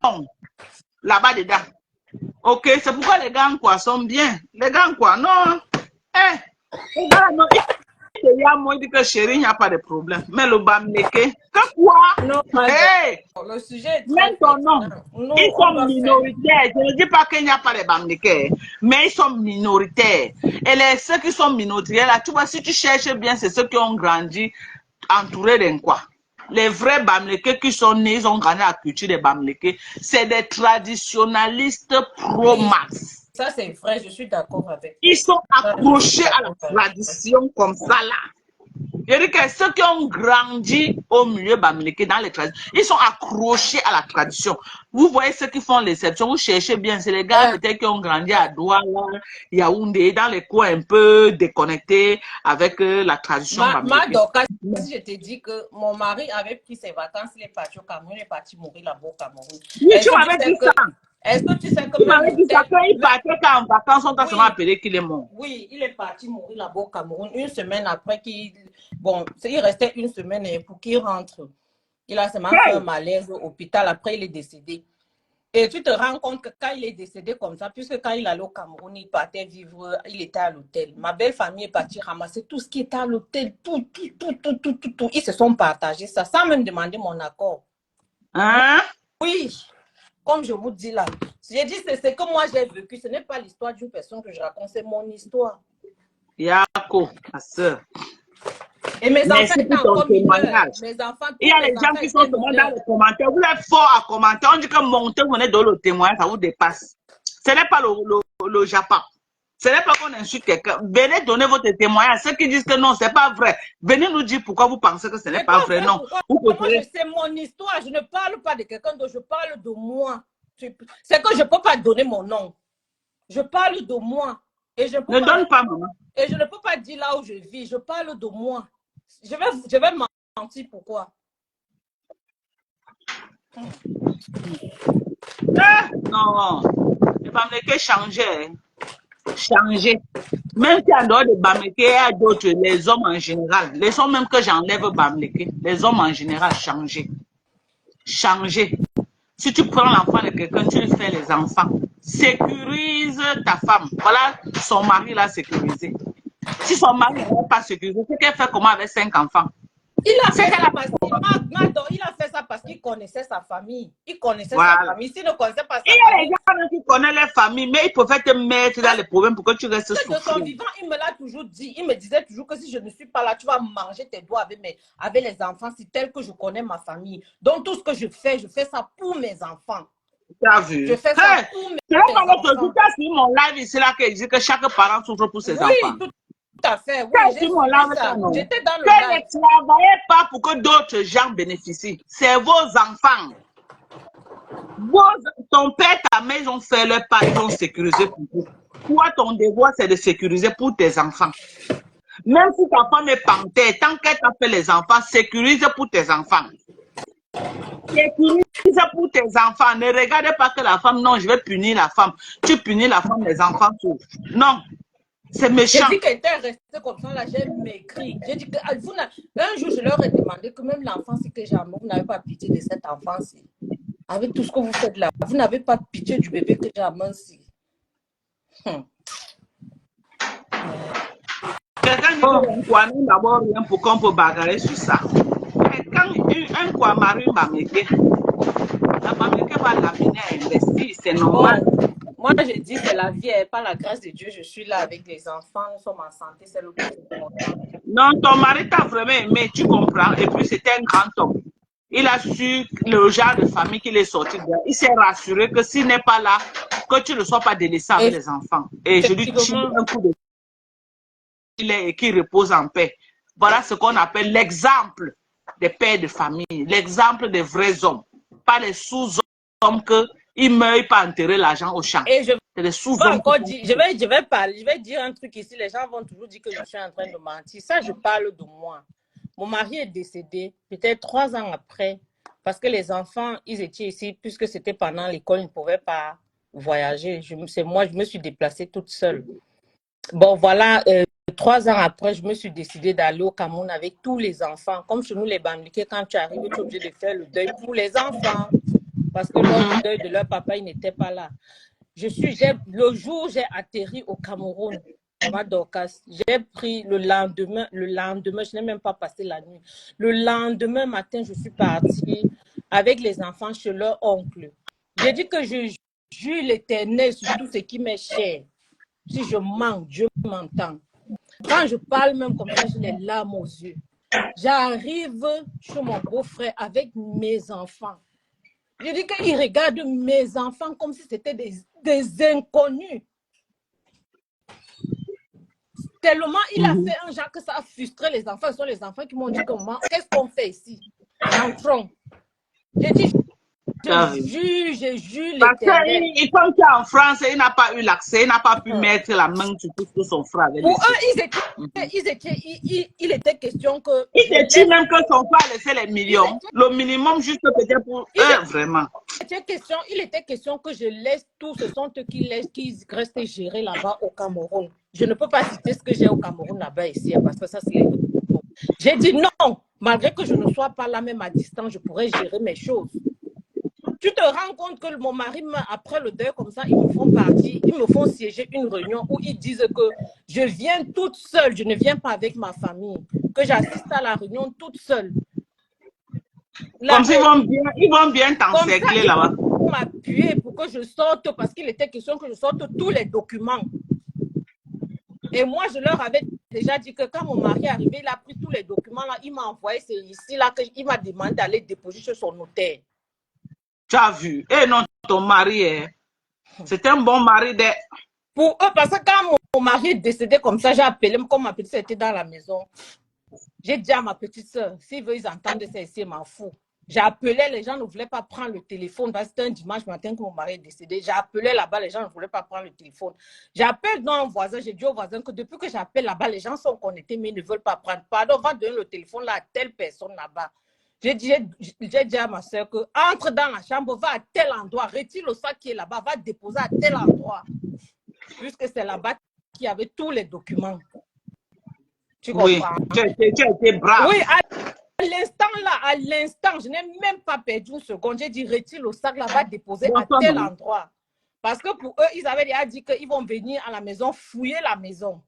là-bas dedans. Ok, c'est pourquoi les gars quoi sont bien. Les gars quoi, non. Les gars, non. Moi, il dit que chérie, il n'y a pas de problème. Mais le Bamileke, que quoi? Non, Hey, le sujet est même ton nom. Ils sont minoritaires. Je ne dis pas qu'il n'y a pas de Bamileke, mais ils sont minoritaires. Et ceux qui sont minoritaires, là, tu vois, si tu cherches bien, c'est ceux qui ont grandi entourés d'un quoi. Les vrais Bamileke qui sont nés, ils ont grandi à la culture des Bamileke. C'est des traditionalistes pro-max. Ça, c'est vrai, je suis d'accord avec. Ils sont accrochés à la tradition comme ça là. Je dis que ceux qui ont grandi au milieu Bamileke dans les traditions, ils sont accrochés à la tradition. Vous voyez ceux qui font l'exception, vous cherchez bien, c'est les gars peut-être qui ont grandi à Douala, Yaoundé, dans les coins un peu déconnectés avec la tradition Bamileke. Si je te dis que mon mari avait pris ses vacances, il est parti au Cameroun, il est parti mourir là-bas au Cameroun. Oui, tu m'avais dit ça. Est-ce que tu sais que il m'avait dit ça qu'il partait quand en vacances, on t'a seulement appelé qu'il est mort. Oui, il est parti mourir là-bas au Cameroun. Une semaine après qu'il... Bon, il restait une semaine pour qu'il rentre. Il a seulement fait un malaise au hôpital. Après, il est décédé. Et tu te rends compte que quand il est décédé comme ça, puisque quand il allait au Cameroun, il partait vivre, il était à l'hôtel. Ma belle famille est partie ramasser tout ce qui était à l'hôtel, tout. Ils se sont partagés ça, sans même demander mon accord. Hein? Oui. Comme je vous dis là, j'ai dit c'est ce que moi j'ai vécu. Ce n'est pas l'histoire d'une personne que je raconte, c'est mon histoire. Yako, ma soeur. Et mes enfants étaient encore mineurs. Il y a les gens qui sont dans les commentaires. Vous êtes fort à commenter. On dit que montez, vous venez de le témoignage, ça vous dépasse. Ce n'est pas le Japon. Ce n'est pas qu'on insulte quelqu'un. Venez donner votre témoignage. Ceux qui disent que non, ce n'est pas vrai. Venez nous dire pourquoi vous pensez que ce n'est pas vrai. Non. Moi, c'est mon histoire. Je ne parle pas de quelqu'un d'autre. Je parle de moi. C'est que je ne peux pas donner mon nom. Je parle de moi. Et je ne donne pas, maman. Et je ne peux pas dire là où je vis. Je parle de moi. Je vais mentir. Pourquoi? Non. Le Bamileke changer. Changer. Même si en dehors de Bamileke, il y a d'autres, les hommes en général. Les hommes même que j'enlève Bamileke, les hommes en général changer. Changer. Si tu prends l'enfant de quelqu'un, tu lui fais les enfants. Sécurise ta femme. Voilà, son mari l'a sécurisé. Si son mari n'est pas sécurisé, c'est qu'elle fait comment avec 5 enfants? Il a fait ça parce qu'il connaissait sa famille. Il connaissait sa famille. S'il ne connaissait pas sa famille. Il y a les gens qui connaissent les familles, mais ils peuvent te mettre dans les problèmes pour que tu restes souffrir. De son vivant, il me l'a toujours dit. Il me disait toujours que si je ne suis pas là, tu vas manger tes doigts avec les enfants. C'est tel que je connais ma famille. Donc tout ce que je fais ça pour mes enfants. Tu as vu? Je fais ça pour mes enfants. Tu as suivi mon live ici là qui dit que chaque parent souffre pour ses enfants. Tout à fait, oui, j'étais dans le live. Ne travaillez pas pour que d'autres gens bénéficient. C'est vos enfants. Ton père, ta mère, ils ont fait leur part, ils ont sécurisé pour vous. Toi, ton devoir, c'est de sécuriser pour tes enfants. Même si ta femme est panthère, tant qu'elle t'a fait les enfants, sécurise pour tes enfants. Sécurise pour tes enfants. Ne regardez pas que la femme, non, je vais punir la femme. Tu punis la femme, les enfants souffrent. Non. C'est méchant. J'ai dit qu'elle était restée comme ça, là, j'ai m'écrit. J'ai dit que un jour, je leur ai demandé que même l'enfance que j'ai, vous n'avez pas pitié de cette enfance-ci. Avec tout ce que vous faites là, vous n'avez pas pitié du bébé que j'ai amancé. Quelqu'un dit qu'on croit d'abord rien pour qu'on peut bagarrer sur ça. Mais quand un quoi mari Bamileke, la Bamileke va l'amener à investir, c'est normal. Moi, je dis c'est la vie, par la grâce de Dieu, je suis là avec les enfants, nous sommes en santé, c'est le plus important. Non, ton mari t'a vraiment aimé, tu comprends. Et puis, c'était un grand homme. Il a su le genre de famille qu'il est sorti de. Il s'est rassuré que s'il n'est pas là, que tu ne sois pas délaissé avec les enfants. Et je lui tire Effectivement. un coup de filet et qu'il repose en paix. Voilà ce qu'on appelle l'exemple des pères de famille, l'exemple des vrais hommes, pas les sous-hommes qu'ils meurent pas enterrer l'argent au champ. Et je C'est les vais sous-hommes. encore dire, je vais dire un truc ici. Les gens vont toujours dire que je suis en train de mentir. Ça, je parle de moi. Mon mari est décédé peut-être 3 ans après parce que les enfants, ils étaient ici puisque c'était pendant l'école, ils ne pouvaient pas voyager. C'est moi, je me suis déplacée toute seule. Bon, voilà, 3 ans après, je me suis décidée d'aller au Cameroun avec tous les enfants. Comme chez nous, les Bamileke, quand tu arrives, tu es obligé de faire le deuil pour les enfants. Parce que lors du deuil de leur papa, ils n'étaient pas là. Le jour où j'ai atterri au Cameroun, j'ai pris le lendemain, je n'ai même pas passé la nuit. Le lendemain matin, je suis partie avec les enfants chez leur oncle. J'ai dit que je jure l'Éternel sur tout ce qui m'est cher. Si je manque, Dieu m'entend. Quand je parle même comme ça, j'ai les larmes aux yeux. J'arrive chez mon beau-frère avec mes enfants. Je dis qu'il regarde mes enfants comme si c'était des inconnus. Tellement il a fait un genre que ça a frustré les enfants. Ce sont les enfants qui m'ont dit qu'est-ce qu'on fait ici? Rentrons. J'ai dit, je jure Parce l'Éternel. que comme tu es en France, il n'a pas eu l'accès, il n'a pas pu mettre la main sur tout son frère. Pour eux, il était question que... Il te dit même que son frère laissait les millions. Le minimum juste peut-être pour eux, vraiment. Il était question que je laisse tout. Ce sont eux qui restent gérer là-bas au Cameroun. Je ne peux pas citer ce que j'ai au Cameroun là-bas ici, parce que ça, c'est... J'ai dit non. Malgré que je ne sois pas là, même à distance, je pourrais gérer mes choses. Tu te rends compte que mon mari, après le deuil comme ça, ils me font partir, ils me font siéger une réunion où ils disent que je viens toute seule, je ne viens pas avec ma famille, que j'assiste à la réunion toute seule. Comme s'ils vont bien t'encercler là-bas. Ils vont m'appuyer pour que je sorte, parce qu'il était question que je sorte tous les documents. Et moi, je leur avais déjà dit que quand mon mari est arrivé, il a pris tous les documents là, il m'a envoyé, c'est ici là qu'il m'a demandé d'aller déposer chez son notaire. Tu as vu? Eh non, ton mari, c'est un bon mari de... Pour eux, parce que quand mon mari est décédé comme ça, j'ai appelé, comme ma petite soeur était dans la maison, j'ai dit à ma petite soeur, s'ils veulent, ils entendent ça ici, ils m'en foutent. J'ai appelé, les gens ne voulaient pas prendre le téléphone, parce que c'était un dimanche matin que mon mari est décédé. J'ai appelé là-bas, les gens ne voulaient pas prendre le téléphone. J'appelle dans un voisin, j'ai dit au voisin que depuis que j'appelle là-bas, les gens sont connectés, mais ils ne veulent pas prendre. Pardon, on va donner le téléphone là à telle personne là-bas. J'ai dit à ma soeur que entre dans la chambre, va à tel endroit, retire le sac qui est là-bas, va déposer à tel endroit. Puisque c'est là-bas qu'il y avait tous les documents. Tu comprends? Oui, tu as été brave. Oui, à l'instant, je n'ai même pas perdu une seconde. J'ai dit, retire le sac là, va déposer à tel endroit. Parce que pour eux, ils avaient déjà dit qu'ils vont venir à la maison, fouiller la maison.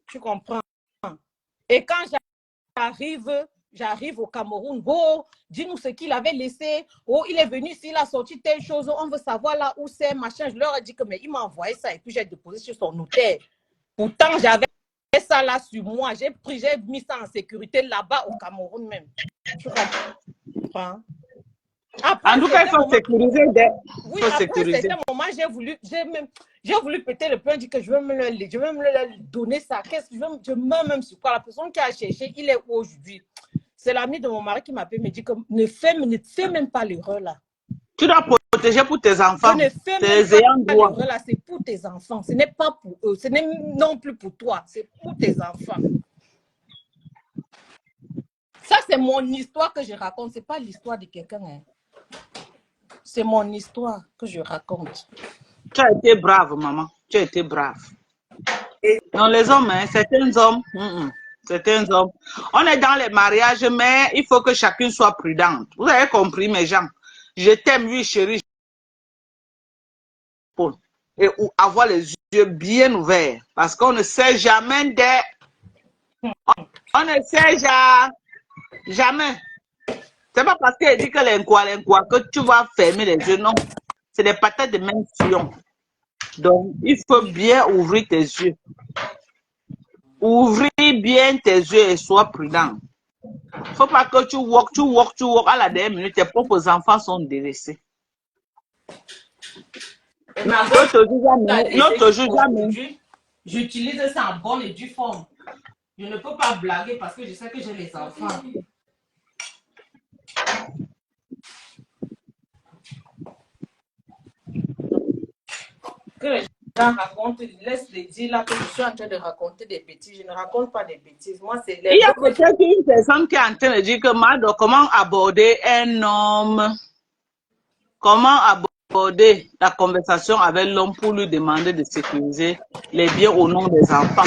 Tu comprends? Et quand j'arrive au Cameroun, oh, dis-nous ce qu'il avait laissé. Oh, il est venu ici, il a sorti telle chose. On veut savoir là où c'est, machin. Je leur ai dit que, mais il m'a envoyé ça et puis j'ai déposé sur son notaire. Pourtant, j'avais ça là sur moi. J'ai mis ça en sécurité là-bas au Cameroun même. Tu comprends? Après, en tout cas, il faut sécuriser. Oui, après certains moments, j'ai voulu péter le plomb, dire que je vais me leur donner ça. Je me même sur quoi? La personne qui a cherché, il est où aujourd'hui? C'est l'ami de mon mari qui m'appelle, me dit que ne fais même pas l'erreur là. Tu dois protéger pour tes enfants. Je ne fais même pas l'erreur là, c'est pour tes enfants. Ce n'est pas pour eux, ce n'est non plus pour toi, c'est pour tes enfants. Ça, c'est mon histoire que je raconte, ce n'est pas l'histoire de quelqu'un. Hein. C'est mon histoire que je raconte. Tu as été brave, maman. Tu as été brave. Non, les hommes, hein, certains hommes, on est dans les mariages, mais il faut que chacune soit prudente. Vous avez compris, mes gens? Je t'aime, oui, chérie. Et avoir les yeux bien ouverts. Parce qu'on ne sait jamais On ne sait jamais. C'est pas parce qu'elle dit que l'inquois, que tu vas fermer les yeux, non. C'est des patates de mention. Donc, il faut bien ouvrir tes yeux. Ouvrir bien tes yeux et sois prudent. Faut pas que tu walk, à la dernière minute, tes propres enfants sont délaissés. L'autre jour, aujourd'hui, j'utilise ça en bonne et due forme. Je ne peux pas blaguer parce que je sais que j'ai les enfants. Que les gens racontent, laisse les dire là que je suis en train de raconter des bêtises. Je ne raconte pas des bêtises. Moi, c'est les... Il y a peut-être une personne qui est en train de dire que Mado, comment aborder un homme, comment aborder la conversation avec l'homme pour lui demander de sécuriser les biens au nom des enfants.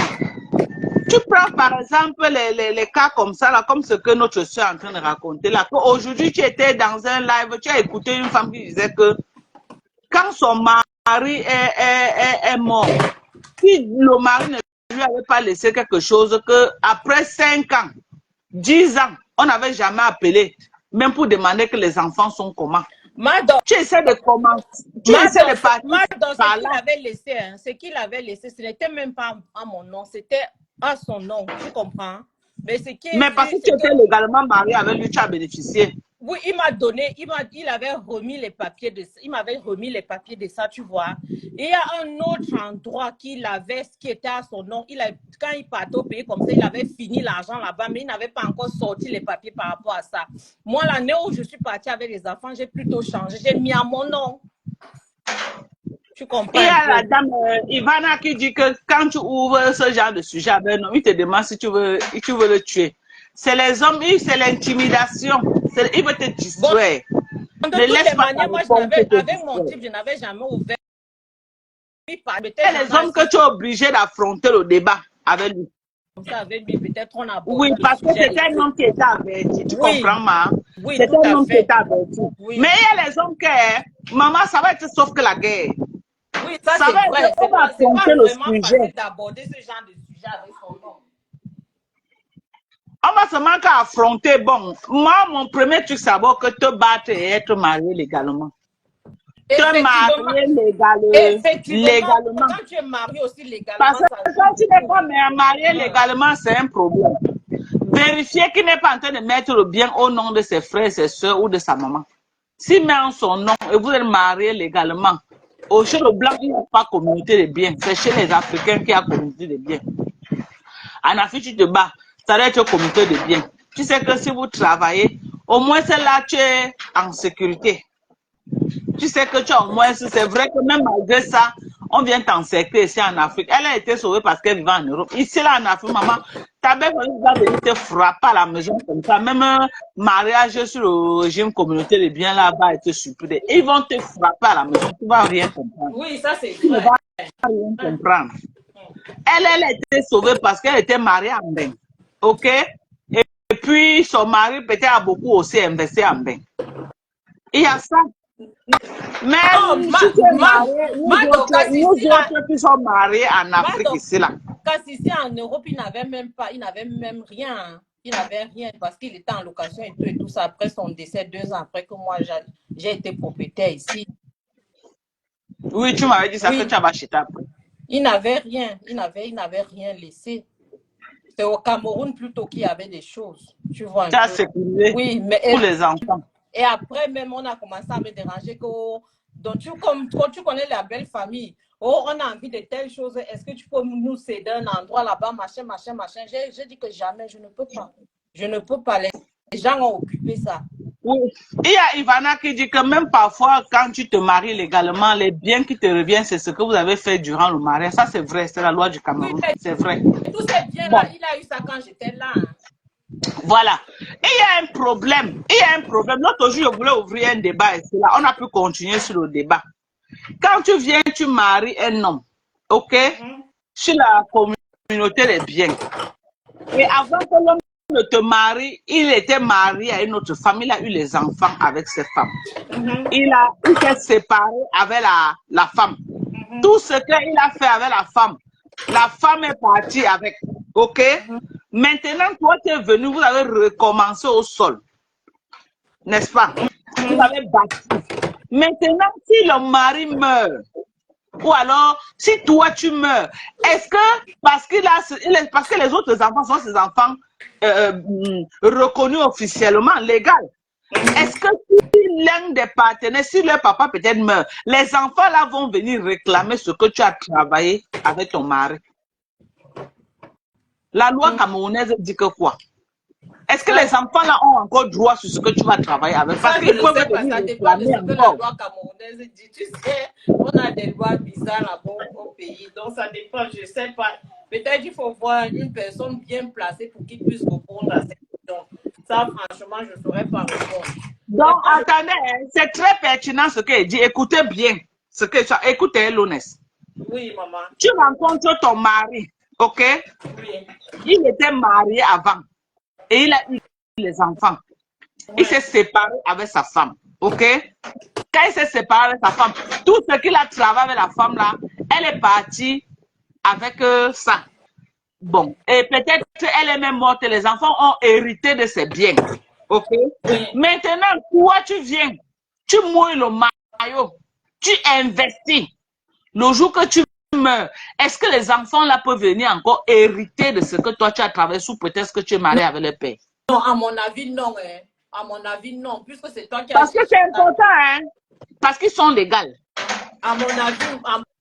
Tu prends par exemple les cas comme ça, là, comme ce que notre soeur est en train de raconter là. Aujourd'hui, tu étais dans un live, tu as écouté une femme qui disait que quand son mari est mort, si le mari ne lui avait pas laissé quelque chose, que après 5 ans, 10 ans, on n'avait jamais appelé, même pour demander que les enfants sont comment. Tu essaies de commencer. Tu essaies de partir par là. Ce qu'il avait laissé, ce n'était même pas à mon nom, c'était à son nom. Tu comprends? Mais parce que tu étais légalement marié avec lui, tu as bénéficié. Oui, il m'a donné, il avait remis les papiers de ça, il m'avait remis les papiers de ça, tu vois. Et il y a un autre endroit qu'il avait, qui était à son nom. Quand il partait au pays comme ça, il avait fini l'argent là-bas, mais il n'avait pas encore sorti les papiers par rapport à ça. Moi, l'année où je suis partie avec les enfants, j'ai plutôt changé. J'ai mis à mon nom. Tu comprends? Il y a la dame Ivana qui dit que quand tu ouvres ce genre de sujet avec un homme, il te demande si tu veux le tuer. C'est les hommes, c'est l'intimidation. Il veut te distraire. Bon, de toutes les manières, moi, avec mon type, je n'avais jamais ouvert. Et les hommes que tu es obligé d'affronter le débat avec lui. Comme ça, avec lui, peut-être on a... Oui, parce que c'était un homme qui était averti. Tu comprends, ma? Oui, c'était un homme qui était averti. Oui. Mais il y a les hommes qui, maman, ça va être sauf que la guerre. Oui, ça c'est vrai. On va affronter le sujet. D'aborder ce genre de sujet avec son nom. On va seulement qu'à affronter, bon, moi, mon premier truc, c'est d'abord que te battre et être marié légalement. Te marier légalement. Quand tu es marié aussi légalement. Parce que quand tu n'es pas marié légalement, c'est un problème. Vérifier qu'il n'est pas en train de mettre le bien au nom de ses frères, ses soeurs ou de sa maman. S'il met en son nom et vous êtes marié légalement, chez le blanc, il n'y a pas communauté de biens. C'est chez les Africains qu'il y a communauté de biens. En Afrique, tu te bats. Ça doit être communauté de biens. Tu sais que si vous travaillez, au moins c'est là tu es en sécurité. Tu sais que tu as au moins, c'est vrai que même malgré ça, on vient t'encercler ici en Afrique. Elle a été sauvée parce qu'elle vivait en Europe. Ici, là, en Afrique, maman, ta belle va venir te frapper à la maison comme ça. Même un mariage sur le régime communauté de biens là-bas été supprimé. Ils vont te frapper à la maison. Tu ne vas rien comprendre. Oui, ça c'est vrai. Tu ne vas rien comprendre. Elle a été sauvée parce qu'elle était mariée en bain. OK? Et puis, son mari peut-être a beaucoup aussi investi en bain. Il y a ça. Mais si tu es marié, nous autres qui sommes mariés en Afrique ici là. Quand ici en Europe, il n'avait même rien. Il n'avait rien parce qu'il était en location et tout ça. Après son décès, 2 ans après que moi j'ai été propriétaire ici. Oui, tu m'avais dit ça que tu avais acheté après. Il n'avait rien. Il n'avait rien laissé. C'est au Cameroun plutôt qu'il y avait des choses. Tu vois. Tu as sécurisé pour les enfants. Et après, même, on a commencé à me déranger. Donc, tu connais la belle famille. Oh, on a envie de telles choses. Est-ce que tu peux nous céder un endroit là-bas, machin. J'ai dit que jamais, je ne peux pas. Je ne peux pas. Les gens ont occupé ça. Oui. Il y a Ivana qui dit que même parfois, quand tu te maries légalement, les biens qui te reviennent, c'est ce que vous avez fait durant le mariage. Ça, c'est vrai. C'est la loi du Cameroun. Oui, c'est vrai. Tous ces biens-là, il a eu ça quand j'étais là. Hein. Voilà. Et il y a un problème. L'autre jour, je voulais ouvrir un débat et là, on a pu continuer sur le débat. Quand tu viens, tu maries un homme, OK? Sur la communauté des biens. Et avant que l'homme ne te marie, il était marié à une autre femme. Il a eu les enfants avec cette femme. Il s'est séparé avec la femme. Tout ce qu'il a fait avec la femme est partie avec. OK? Maintenant, toi, tu es venu, vous avez recommencé au sol. N'est-ce pas? Vous avez bâti. Maintenant, si le mari meurt, Ou alors, si toi tu meurs, est-ce que parce parce que les autres enfants sont ses enfants reconnus officiellement, légal, est-ce que si l'un des partenaires, si leur papa peut-être meurt, les enfants là vont venir réclamer ce que tu as travaillé avec ton mari? La loi camerounaise dit que quoi? Est-ce que les enfants là ont encore droit sur ce que tu vas travailler avec? Parce qu'ils peuvent venir ça dépend de réclamer ce que la encore. loi camerounaise dit. Tu sais, on a des lois bizarres là-bas au pays. Donc ça dépend, je ne sais pas. Peut-être qu'il faut voir une personne bien placée pour qu'il puisse répondre à cette question. Ça, franchement, je ne saurais pas répondre. Donc, attendez, c'est très pertinent ce qu'elle dit. Écoutez bien ce que tu as. Écoutez, Lounès. Oui, maman. Tu rencontres ton mari, ok? Oui. Il était marié avant et il a eu les enfants. Il s'est séparé avec sa femme, ok? Quand il s'est séparé avec sa femme, tout ce qu'il a travaillé avec la femme là, elle est partie avec ça. Bon, et peut-être elle est même morte, les enfants ont hérité de ses biens, ok? Oui. Maintenant, toi tu viens, tu mouilles le maillot, tu investis. Le jour que tu meurs, est-ce que les enfants là peuvent venir encore hériter de ce que toi tu as travaillé sous prétexte que tu es marié avec le père? Non, à mon avis, non. Hein. À mon avis, non. Puisque c'est toi qui as Parce que c'est important, hein? Parce qu'ils sont légaux. À mon avis,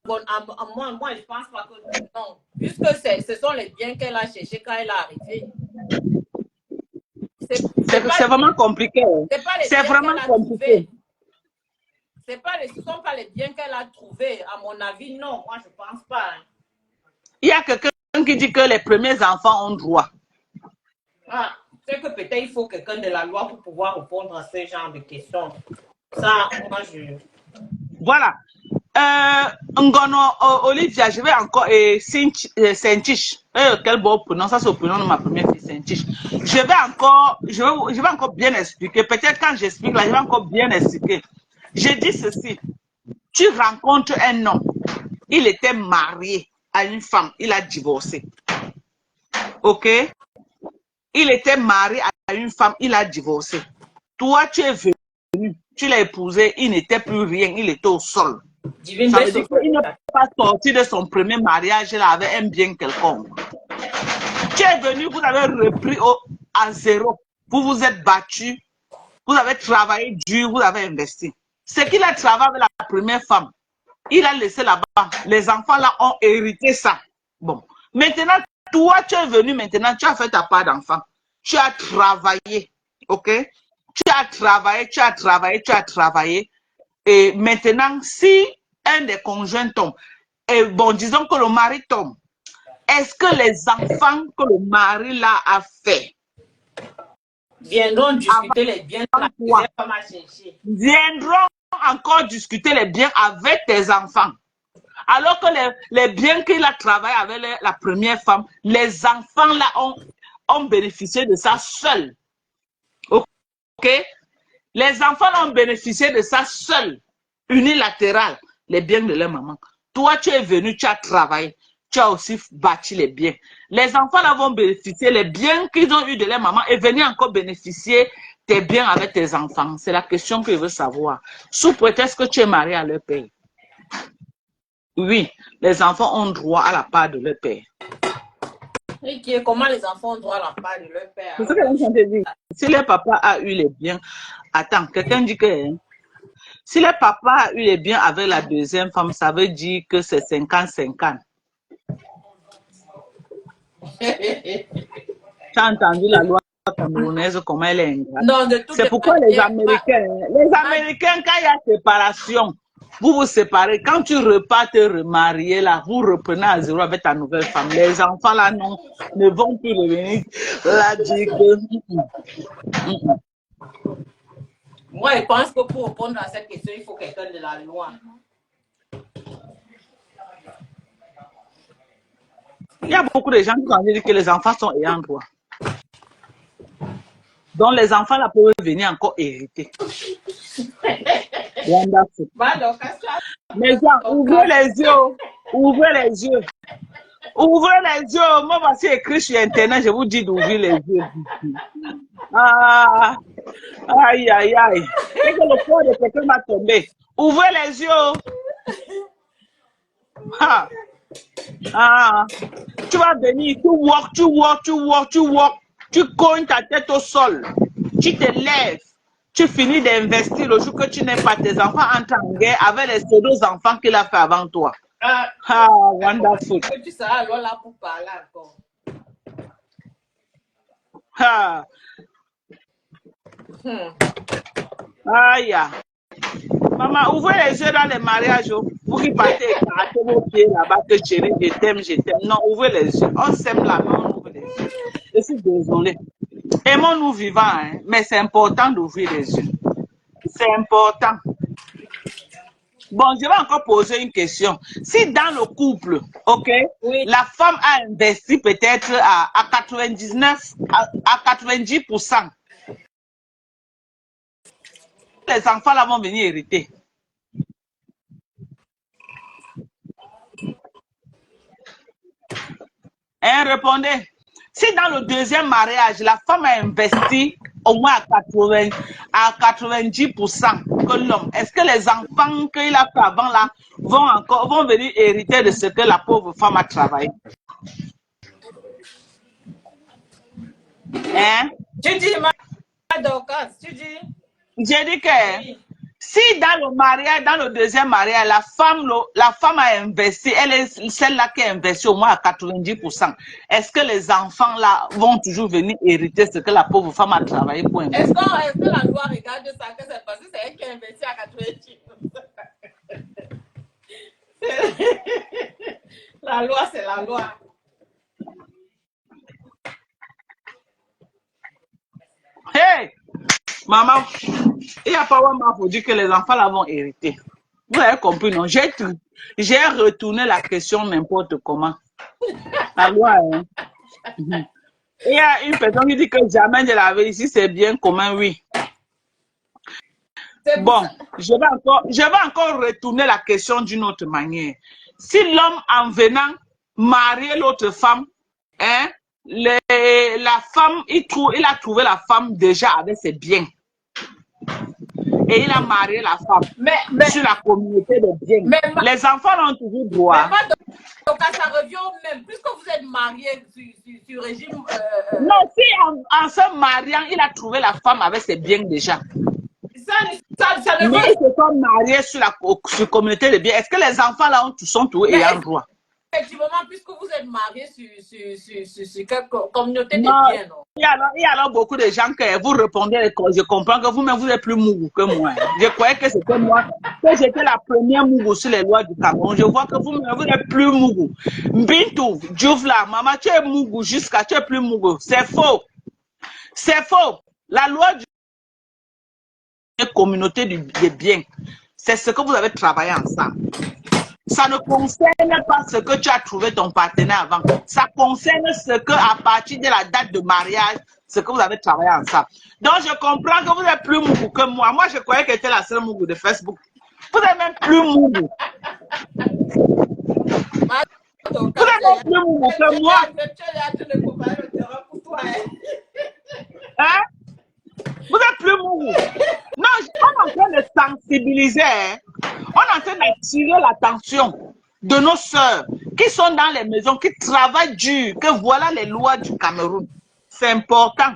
moi, je pense pas que non. Puisque ce sont les biens qu'elle a cherchés quand elle est arrivée. C'est vraiment compliqué. C'est vraiment compliqué. Ce ne sont pas les biens qu'elle a trouvés. À mon avis, non. Moi, je ne pense pas. Hein. Il y a quelqu'un qui dit que les premiers enfants ont droit. Ah, c'est que peut-être il faut quelqu'un de la loi pour pouvoir répondre à ce genre de questions. Ça, moi, je... Voilà. Ngono, Olivia, je vais encore... Saint-Tiche. Quel beau prénom. Ça, c'est le prénom de ma première fille, Saint-Tiche. Je vais encore bien expliquer. Peut-être quand j'explique là, je vais encore bien expliquer. Je dis ceci. Tu rencontres un homme. Il était marié à une femme. Il a divorcé. OK? Il était marié à une femme. Il a divorcé. Toi, tu es venu. Tu l'as épousé. Il n'était plus rien. Il était au sol. Ça veut dire qu'il n'est pas sorti de son premier mariage là avec un bien quelconque. Tu es venu, vous avez repris à zéro. Vous vous êtes battu. Vous avez travaillé dur. Vous avez investi. Ce qu'il a travaillé avec la première femme, il a laissé là-bas. Les enfants là ont hérité ça. Bon. Maintenant, toi, tu es venu maintenant, tu as fait ta part d'enfant. Tu as travaillé. OK? Tu as travaillé, tu as travaillé, tu as travaillé. Et maintenant, si un des conjoints tombe, et bon, disons que le mari tombe, est-ce que les enfants que le mari là a fait viendront discuter les biens viendront encore discuter les biens avec tes enfants? Alors que les biens qu'il a travaillé avec la première femme, les enfants là ont bénéficié de ça seuls. OK? Les enfants ont bénéficié de ça seuls, unilatéral, les biens de leur maman. Toi, tu es venu, tu as travaillé, tu as aussi bâti les biens. Les enfants là vont bénéficier les biens qu'ils ont eu de leur maman et venir encore bénéficier tes biens avec tes enfants. C'est la question que je veux savoir. Sous prétexte que tu es marié à leur père. Oui, les enfants ont droit à la part de leur père. Et comment les enfants ont droit à la part de leur père? C'est ce que je te dis. Si le papa a eu les biens, attends, quelqu'un dit que si le papa a eu les biens avec la deuxième femme, ça veut dire que c'est 50-50. Tu as entendu la loi camerounaise, comment elle est ingrate? C'est pourquoi les Américains, quand il y a séparation, vous vous séparez. Quand tu repars te remarier là, vous reprenez à zéro avec ta nouvelle femme. Les enfants là non, ne vont plus revenir là dire que... Moi, je pense que pour répondre à cette question, il faut quelqu'un de la loi. Il y a beaucoup de gens qui ont dit que les enfants sont ayant droit. Donc les enfants là peuvent venir encore hériter. Mais gens, ouvrez les yeux. Ouvrez les yeux. Ouvrez les yeux. Moi, voici écrit sur Internet, je vous dis d'ouvrir les yeux. Ah, aïe, aïe, aïe. Et que le corps de quelqu'un va tomber. Ouvrez les yeux. Ah, ah. Tu vas venir, tu cognes ta tête au sol, tu te lèves, tu finis d'investir le jour que tu n'es pas, tes enfants entrent en guerre avec les deux enfants qu'il a fait avant toi. Ah, Ah, wonderful. que tu seras alors là pour parler encore. Ah, aïe. Maman, ouvrez les yeux dans les mariages. Vous qui partez écarter vos pieds là-bas, que chérie, je t'aime, je t'aime. Non, ouvrez les yeux. On s'aime là, mais on ouvre les yeux. Je suis désolée. Aimons-nous vivants, hein, mais c'est important d'ouvrir les yeux. C'est important. Bon, je vais encore poser une question. Si dans le couple, ok, Oui. la femme a investi peut-être à 99, à 90%, les enfants là vont venir hériter. Hein, répondez. Si dans le deuxième mariage, la femme a investi au moins à 90% que l'homme, est-ce que les enfants qu'il a fait avant là vont venir hériter de ce que la pauvre femme a travaillé? Hein? Tu dis, Dorcas, tu dis? J'ai dit que Oui. si dans le mariage, dans le deuxième mariage, la femme a investi, elle est celle-là qui a investi au moins à 90%. Est-ce que les enfants là vont toujours venir hériter ce que la pauvre femme a travaillé pour investir? Est-ce que la loi regarde ça, que c'est parce que c'est elle qui a investi à 90%? La loi, c'est la loi. Hey! Maman, il n'y a pas vraiment pour dire que les enfants là vont hériter. Vous avez compris, non? J'ai retourné la question n'importe comment. La loi, hein? Il y a une personne qui dit que jamais de la vie, ici c'est bien commun, oui. Bon, je vais encore retourner la question d'une autre manière. Si l'homme, en venant marier l'autre femme, hein, la femme, il a trouvé la femme déjà avec ses biens. Et il a marié la femme sur la communauté de biens. Les enfants ont toujours droit. Donc, ça revient au même. Puisque vous êtes mariés sur régime... Non, si en se mariant, il a trouvé la femme avec ses biens déjà. Ça ne Mais ils se sont mariés sur la communauté de biens. Est-ce que les enfants là sont tous ayant droit? Effectivement, puisque vous êtes mariés sur quelle communauté de biens, non? Il y a alors beaucoup de gens que vous répondez, je comprends que vous-même, vous êtes plus mougou que moi. Je croyais que c'était moi, que j'étais la première mougou sur les lois du Cameroun. Je vois que vous-même, vous n'êtes plus mougou. Bintou, Djoufla, maman, tu es mougou jusqu'à, tu es plus mougou. C'est faux. C'est faux. La loi du communauté des biens, c'est ce que vous avez travaillé ensemble. Ça ne concerne pas ce que tu as trouvé ton partenaire avant. Ça concerne ce que, à partir de la date de mariage, ce que vous avez travaillé ensemble. Donc, je comprends que vous êtes plus mougou que moi. Moi, je croyais que j'étais la seule mougou de Facebook. Vous êtes même plus mougou. Vous êtes même plus mougou que moi. Hein? Vous êtes plus mougou. Non, on est en train de sensibiliser. Hein? On est en train d'attirer l'attention de nos sœurs qui sont dans les maisons, qui travaillent dur, que voilà les lois du Cameroun. C'est important.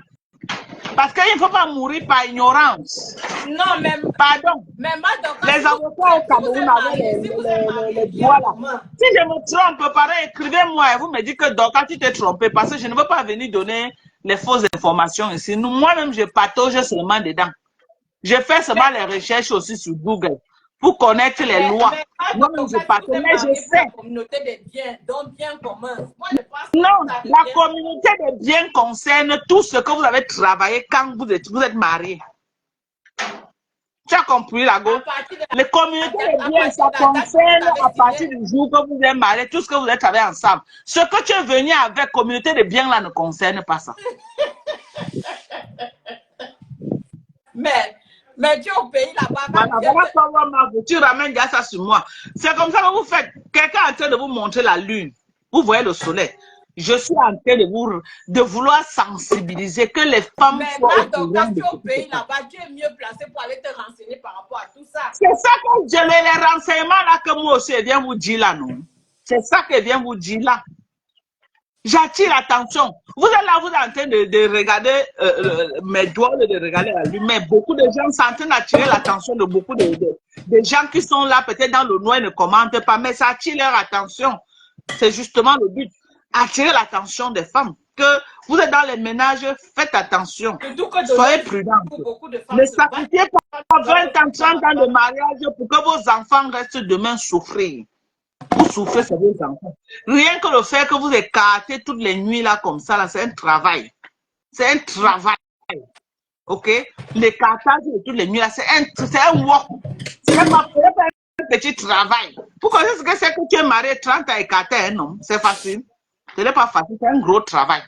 Parce qu'il ne faut pas mourir par ignorance. Non, même. Pardon. Les avocats au Cameroun avaient les droits là. Si je me trompe, pareil, écrivez-moi et vous me dites que quand tu t'es trompé, parce que je ne veux pas venir donner les fausses informations ici. Moi-même, je patauge seulement dedans. Je fais seulement les recherches aussi sur Google pour connaître les lois. Moi-même, je patauge, mais je sais. La communauté des biens, donc bien commun. Non, la communauté des biens concerne tout ce que vous avez travaillé quand vous êtes marié. Tu as compris, Lago? Les communautés des biens, ça concerne à partir du jour que vous êtes marié, tout ce que vous avez travaillé ensemble. Ce que tu es venu avec communauté des biens là ne concerne pas ça. Mais tu es au pays là-bas. Voilà, tu ramènes ça sur moi. C'est comme ça que vous faites. Quelqu'un est en train de vous montrer la lune. Vous voyez le soleil. Je suis en train de vouloir sensibiliser que les femmes soient au courant. Tu es au pays là-bas, tu es mieux placé pour aller te renseigner par rapport à tout ça. C'est ça que j'ai les renseignements là que moi aussi je viens vous dire là, non? C'est ça que vient vous dire là. J'attire l'attention. Vous êtes là, vous êtes en train de regarder mes doigts, de regarder la lumière. Beaucoup de gens sont en train d'attirer l'attention de beaucoup de gens qui sont là, peut-être dans le noir, ne commentent pas, mais ça attire leur attention. C'est justement le but. Attirer l'attention des femmes. Que vous êtes dans les ménages, faites attention. Soyez prudents. Ne sacrifiez pas 20 ans, 30 ans de mariage pour que vos enfants restent demain souffrir. Vous souffrez, c'est vos enfants. Rien que le fait que vous écartez toutes les nuits là comme ça, là, c'est un travail. C'est un travail. Ok? L'écartage de toutes les nuits là, c'est un work. Ce n'est pas un petit travail. Pourquoi est-ce que c'est que tu es marié 30 ans écarté un homme? C'est facile. Ce n'est pas facile, c'est un gros travail.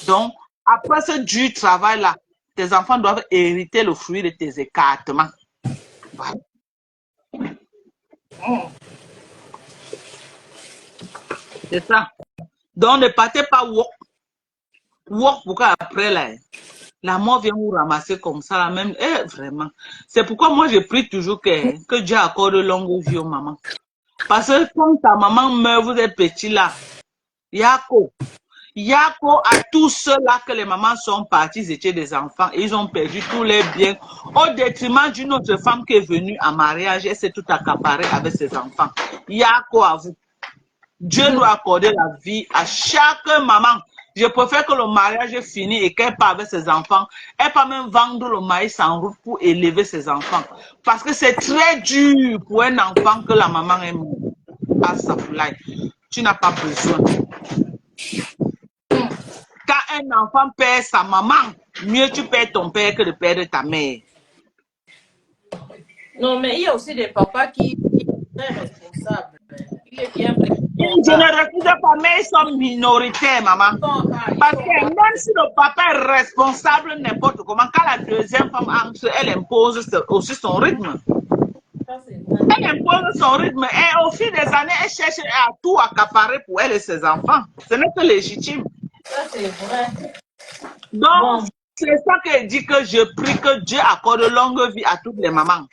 Donc, après ce dur travail-là, tes enfants doivent hériter le fruit de tes écartements. Voilà. C'est ça. Donc, ne partez pas walk pour qu'après, là, la mort vient vous ramasser comme ça, là, même. Vraiment. C'est pourquoi moi, je prie toujours que Dieu accorde longue vie aux mamans. Parce que quand ta maman meurt, vous êtes petit là, Yako à tous ceux-là que les mamans sont parties, ils étaient des enfants, et ils ont perdu tous les biens au détriment d'une autre femme qui est venue en mariage et s'est tout accaparée avec ses enfants. Yako à vous. Dieu doit accorder la vie à chaque maman. Je préfère que le mariage est fini et qu'elle part avec ses enfants. Elle peut même vendre le maïs en route pour élever ses enfants. Parce que c'est très dur pour un enfant que la maman est morte. Ah, ça foulaille. Tu n'as pas besoin. Quand un enfant perd sa maman, mieux tu perds ton père que de perdre ta mère. Non, mais il y a aussi des papas qui sont très responsables. Il est bien vrai. Je ne refuse pas, mais ils sont minoritaires, maman. Parce que même si le papa est responsable n'importe comment, quand la deuxième femme entre, elle impose aussi son rythme. Elle impose son rythme et au fil des années, elle cherche à tout accaparer pour elle et ses enfants. Ce n'est que légitime. Ça, c'est vrai. Donc, c'est ça qu'elle dit que je prie que Dieu accorde longue vie à toutes les mamans.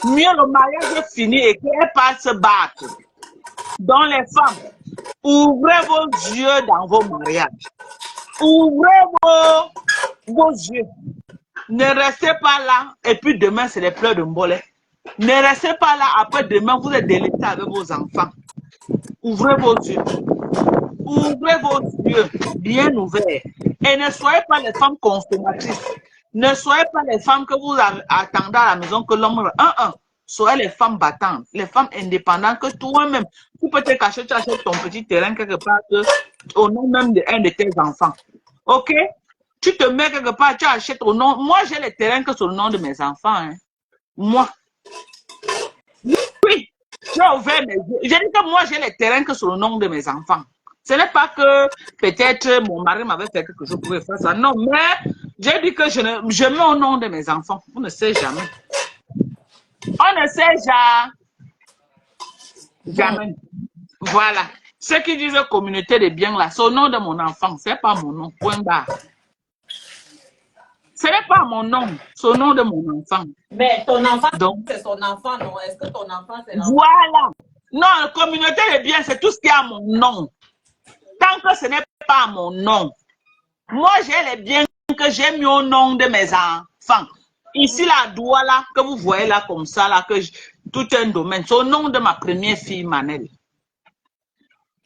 Mieux le mariage est fini et qu'elle passe se battre. Donc, les femmes, ouvrez vos yeux dans vos mariages. Ouvrez vos yeux. Ne restez pas là et puis demain, c'est les pleurs de mbolet. Ne restez pas là, après demain, vous êtes délaissés avec vos enfants. Ouvrez vos yeux. Ouvrez vos yeux bien ouverts. Et ne soyez pas les femmes consommatrices. Ne soyez pas les femmes que vous attendez à la maison que l'homme... Soyez les femmes battantes, les femmes indépendantes que toi-même, tu peux te cacher, tu achètes ton petit terrain quelque part au nom même d'un de tes enfants. Ok? Tu te mets quelque part, tu achètes au nom... Moi, j'ai les terrains que sur le nom de mes enfants. Hein. Moi. Oui, j'ai ouvert mes yeux. J'ai dit que moi, j'ai les terrains que sur le nom de mes enfants. Ce n'est pas que peut-être mon mari m'avait fait quelque chose pour faire ça. Non, mais j'ai dit que je mets au nom de mes enfants. On ne sait jamais. On ne sait jamais. Voilà. Ceux qui disent communauté de biens là, c'est au nom de mon enfant. Ce n'est pas mon nom. Point barre. Ce n'est pas mon nom. C'est au nom de mon enfant. Mais ton enfant, c'est son enfant, non? Est-ce que ton enfant, c'est l'enfant? Voilà. Non, communauté de biens, c'est tout ce qui est à mon nom. Tant que ce n'est pas mon nom. Moi, j'ai les biens que j'ai mis au nom de mes enfants. Ici, la Douala, que vous voyez là comme ça, là, tout un domaine. C'est au nom de ma première fille, Manel.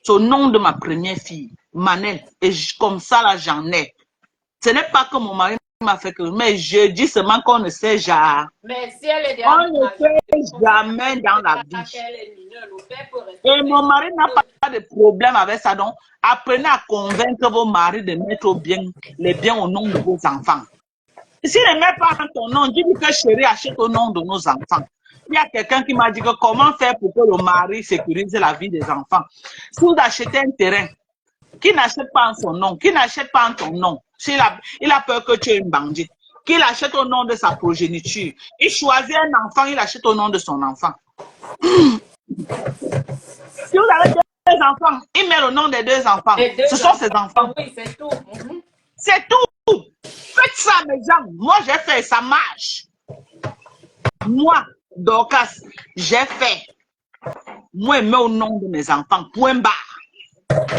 C'est au nom de ma première fille, Manel. Et comme ça, là, j'en ai. Ce n'est pas que mon mari m'a fait que... Mais je dis seulement qu'on ne sait jamais. Mais si elle est on ne sait jamais dans la vie. Et mon mari n'a pas de problème avec ça. Donc, apprenez à convaincre vos maris de mettre les biens au nom de vos enfants. S'il ne met pas ton nom, dis que chérie achète au nom de nos enfants. Il y a quelqu'un qui m'a dit que comment faire pour que le mari sécurise la vie des enfants. Si vous achetez un terrain, qui n'achète pas en son nom, qui n'achète pas en ton nom, il a peur que tu es une bandite, qu'il achète au nom de sa progéniture. Il choisit un enfant, il achète au nom de son enfant. Si vous avez deux enfants, il met le nom des deux enfants. Ce sont ses enfants. Oui, c'est tout. C'est tout. Faites ça, mes gens. Moi, j'ai fait, ça marche. Moi, Dorcas, j'ai fait. Moi, je mets au nom de mes enfants. Point barre.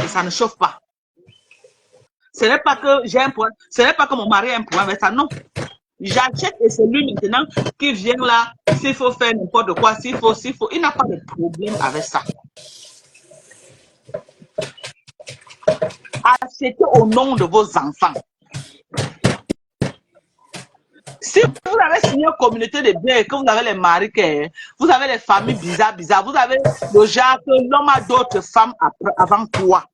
Et ça ne chauffe pas. Ce n'est pas que j'ai un problème. Ce n'est pas que mon mari a un problème avec ça. Non. J'achète et c'est lui maintenant qui vient là. S'il faut faire n'importe quoi, s'il faut. Il n'a pas de problème avec ça. Achetez au nom de vos enfants. Si vous avez signé une communauté de biens et que vous avez les maris, vous avez les familles bizarres, vous avez le genre que l'homme a d'autres femmes avant toi.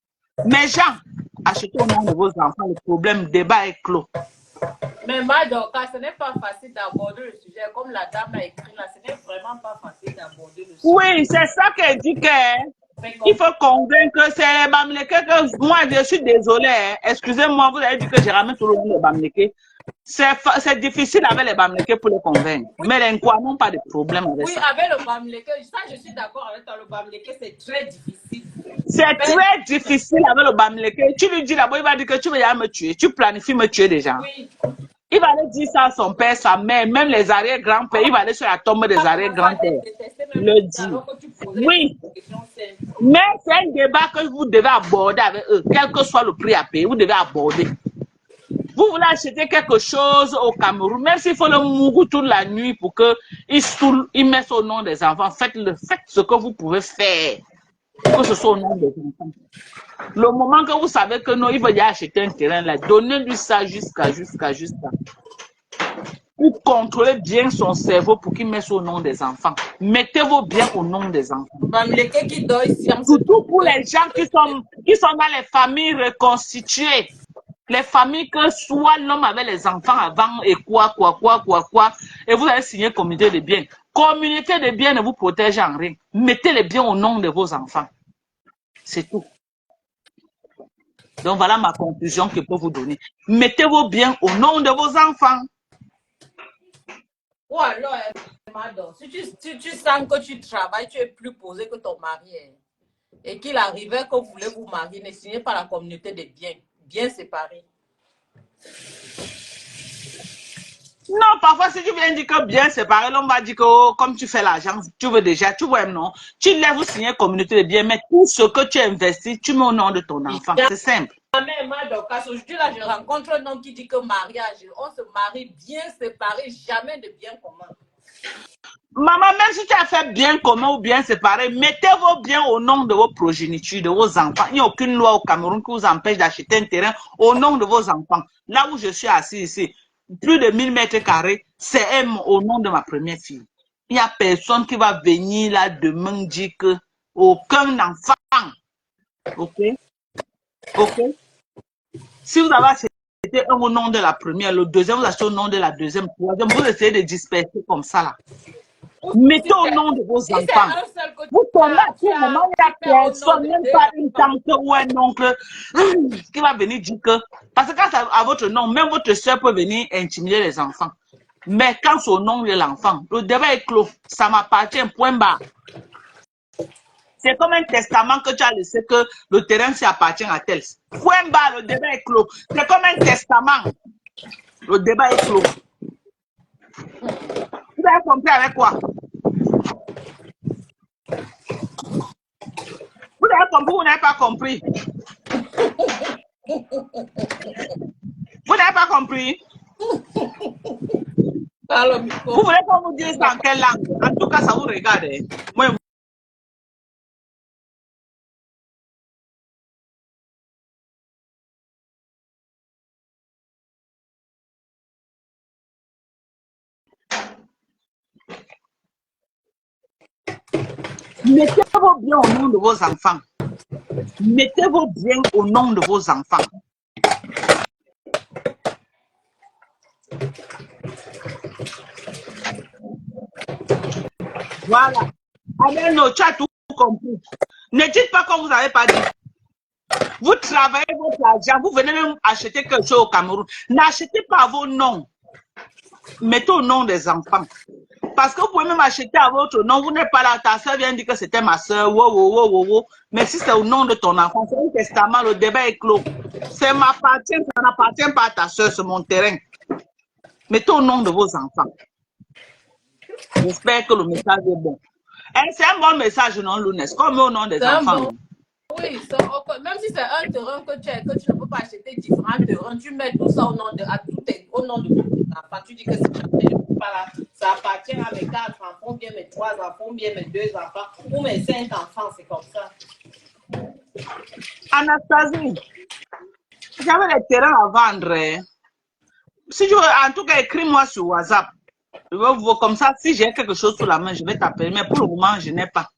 Mais gens, achetez au nom de vos enfants, le problème, le débat est clos. Mais Madoka, ce n'est pas facile d'aborder le sujet. Comme la dame l'a écrit là, ce n'est vraiment pas facile d'aborder le sujet. Oui, c'est ça qu'elle dit qu'il faut convaincre. C'est les Bamileke que moi, je suis désolée. Excusez-moi, vous avez dit que j'ai ramené tout le monde les Bamileke. C'est difficile avec les Bamileke pour les convaincre. Oui. Mais les Nkwa n'ont pas de problème avec ça. Oui, avec le Bamileke, ça je suis d'accord avec toi. Le Bamileke, c'est très difficile. C'est très difficile avec le Bamileke. Tu lui dis d'abord, il va dire que tu vas me tuer. Tu planifies me tuer déjà. Oui. Il va aller dire ça à son père, sa mère, même les arrière-grands-pères. Il va aller sur la tombe des arrière-grands-pères. Le dit. Oui. Mais c'est un débat que vous devez aborder avec eux. Quel que soit le prix à payer, vous devez aborder. Vous voulez acheter quelque chose au Cameroun, même s'il faut le mourir toute la nuit pour qu'il mette au nom des enfants. Faites ce que vous pouvez faire. Que ce soit au nom des enfants. Le moment que vous savez que non, il va y acheter un terrain là, donnez-lui ça jusqu'à. Pour contrôler bien son cerveau pour qu'il mette au nom des enfants. Mettez vos biens au nom des enfants. Surtout pour les gens qui sont dans les familles reconstituées. Les familles que soit l'homme avait les enfants avant et quoi. Et vous avez signé communauté de biens. Communauté de biens ne vous protège en rien. Mettez les biens au nom de vos enfants. C'est tout. Donc voilà ma conclusion que je peux vous donner. Mettez vos biens au nom de vos enfants. Ou alors, si tu sens que tu travailles, tu es plus posé que ton mari. Et qu'il arrivait que vous voulez vous marier, ne signez pas la communauté de biens. Bien séparés. Non, parfois, si tu viens dire que bien séparé, l'on va dire que oh, comme tu fais l'argent, tu vois, non. Tu lèves ou signer communauté de biens, mais tout ce que tu investis, tu mets au nom de ton enfant. C'est simple. Aujourd'hui, là, je rencontre un homme qui dit que mariage, on se marie bien séparé, jamais de bien commun. Maman, même si tu as fait bien commun ou bien séparé, mettez vos biens au nom de vos progénitures, de vos enfants. Il n'y a aucune loi au Cameroun qui vous empêche d'acheter un terrain au nom de vos enfants. Là où je suis assis ici, plus de 1000 mètres carrés, c'est au nom de ma première fille. Il n'y a personne qui va venir là demain dire que aucun enfant. Ok? Ok? Si vous avez acheté un au nom de la première, le deuxième, vous achetez au nom de la deuxième, troisième, vous essayez de disperser comme ça là. Mettez au nom de vos enfants. Vous tombez à tout moment, il n'y a personne, même pas une tante ou un oncle qui va venir dire que. Parce que quand c'est à votre nom, même votre soeur peut venir intimider les enfants. Mais quand c'est au nom de l'enfant, le débat est clos. Ça m'appartient, point barre. C'est comme un testament que tu as laissé que le terrain appartient à tel. Point barre, le débat est clos. C'est comme un testament. Le débat est clos. Vous avez compris avec quoi? Vous avez compris ou vous n'avez pas compris? Vous n'avez pas compris? Vous voulez qu'on vous dise dans quelle langue? En tout cas, ça vous regarde. Moi, mettez vos biens au nom de vos enfants. Mettez vos biens au nom de vos enfants. Voilà. Alors, non, tu as tout compris. Ne dites pas comme vous n'avez pas dit. Vous travaillez votre argent, vous venez même acheter quelque chose au Cameroun. N'achetez pas vos noms. Mettez au nom des enfants. Parce que vous pouvez même acheter à votre nom. Vous n'êtes pas là. Ta soeur vient dire que c'était ma soeur. Mais si c'est au nom de ton enfant, c'est un testament, le débat est clos. Ça m'appartient, ça n'appartient pas à ta soeur, c'est mon terrain. Mettez au nom de vos enfants. J'espère que le message est bon. C'est un bon message, non, Lounès, comme au nom des enfants. Bon. Oui, même si c'est un terrain que tu ne peux pas acheter différents terrains, tu mets tout ça au nom de tous tes enfants. Tu dis que si jamais je ne suis pas là, ça appartient à mes 4 enfants, bien mes 3 enfants, bien mes 2 enfants, ou mes 5 enfants, c'est comme ça. Anastasie, j'avais les terrains à vendre. Hein. Si tu veux, en tout cas, écris-moi sur WhatsApp. Comme ça, si j'ai quelque chose sous la main, je vais t'appeler. Mais pour le moment, je n'ai pas.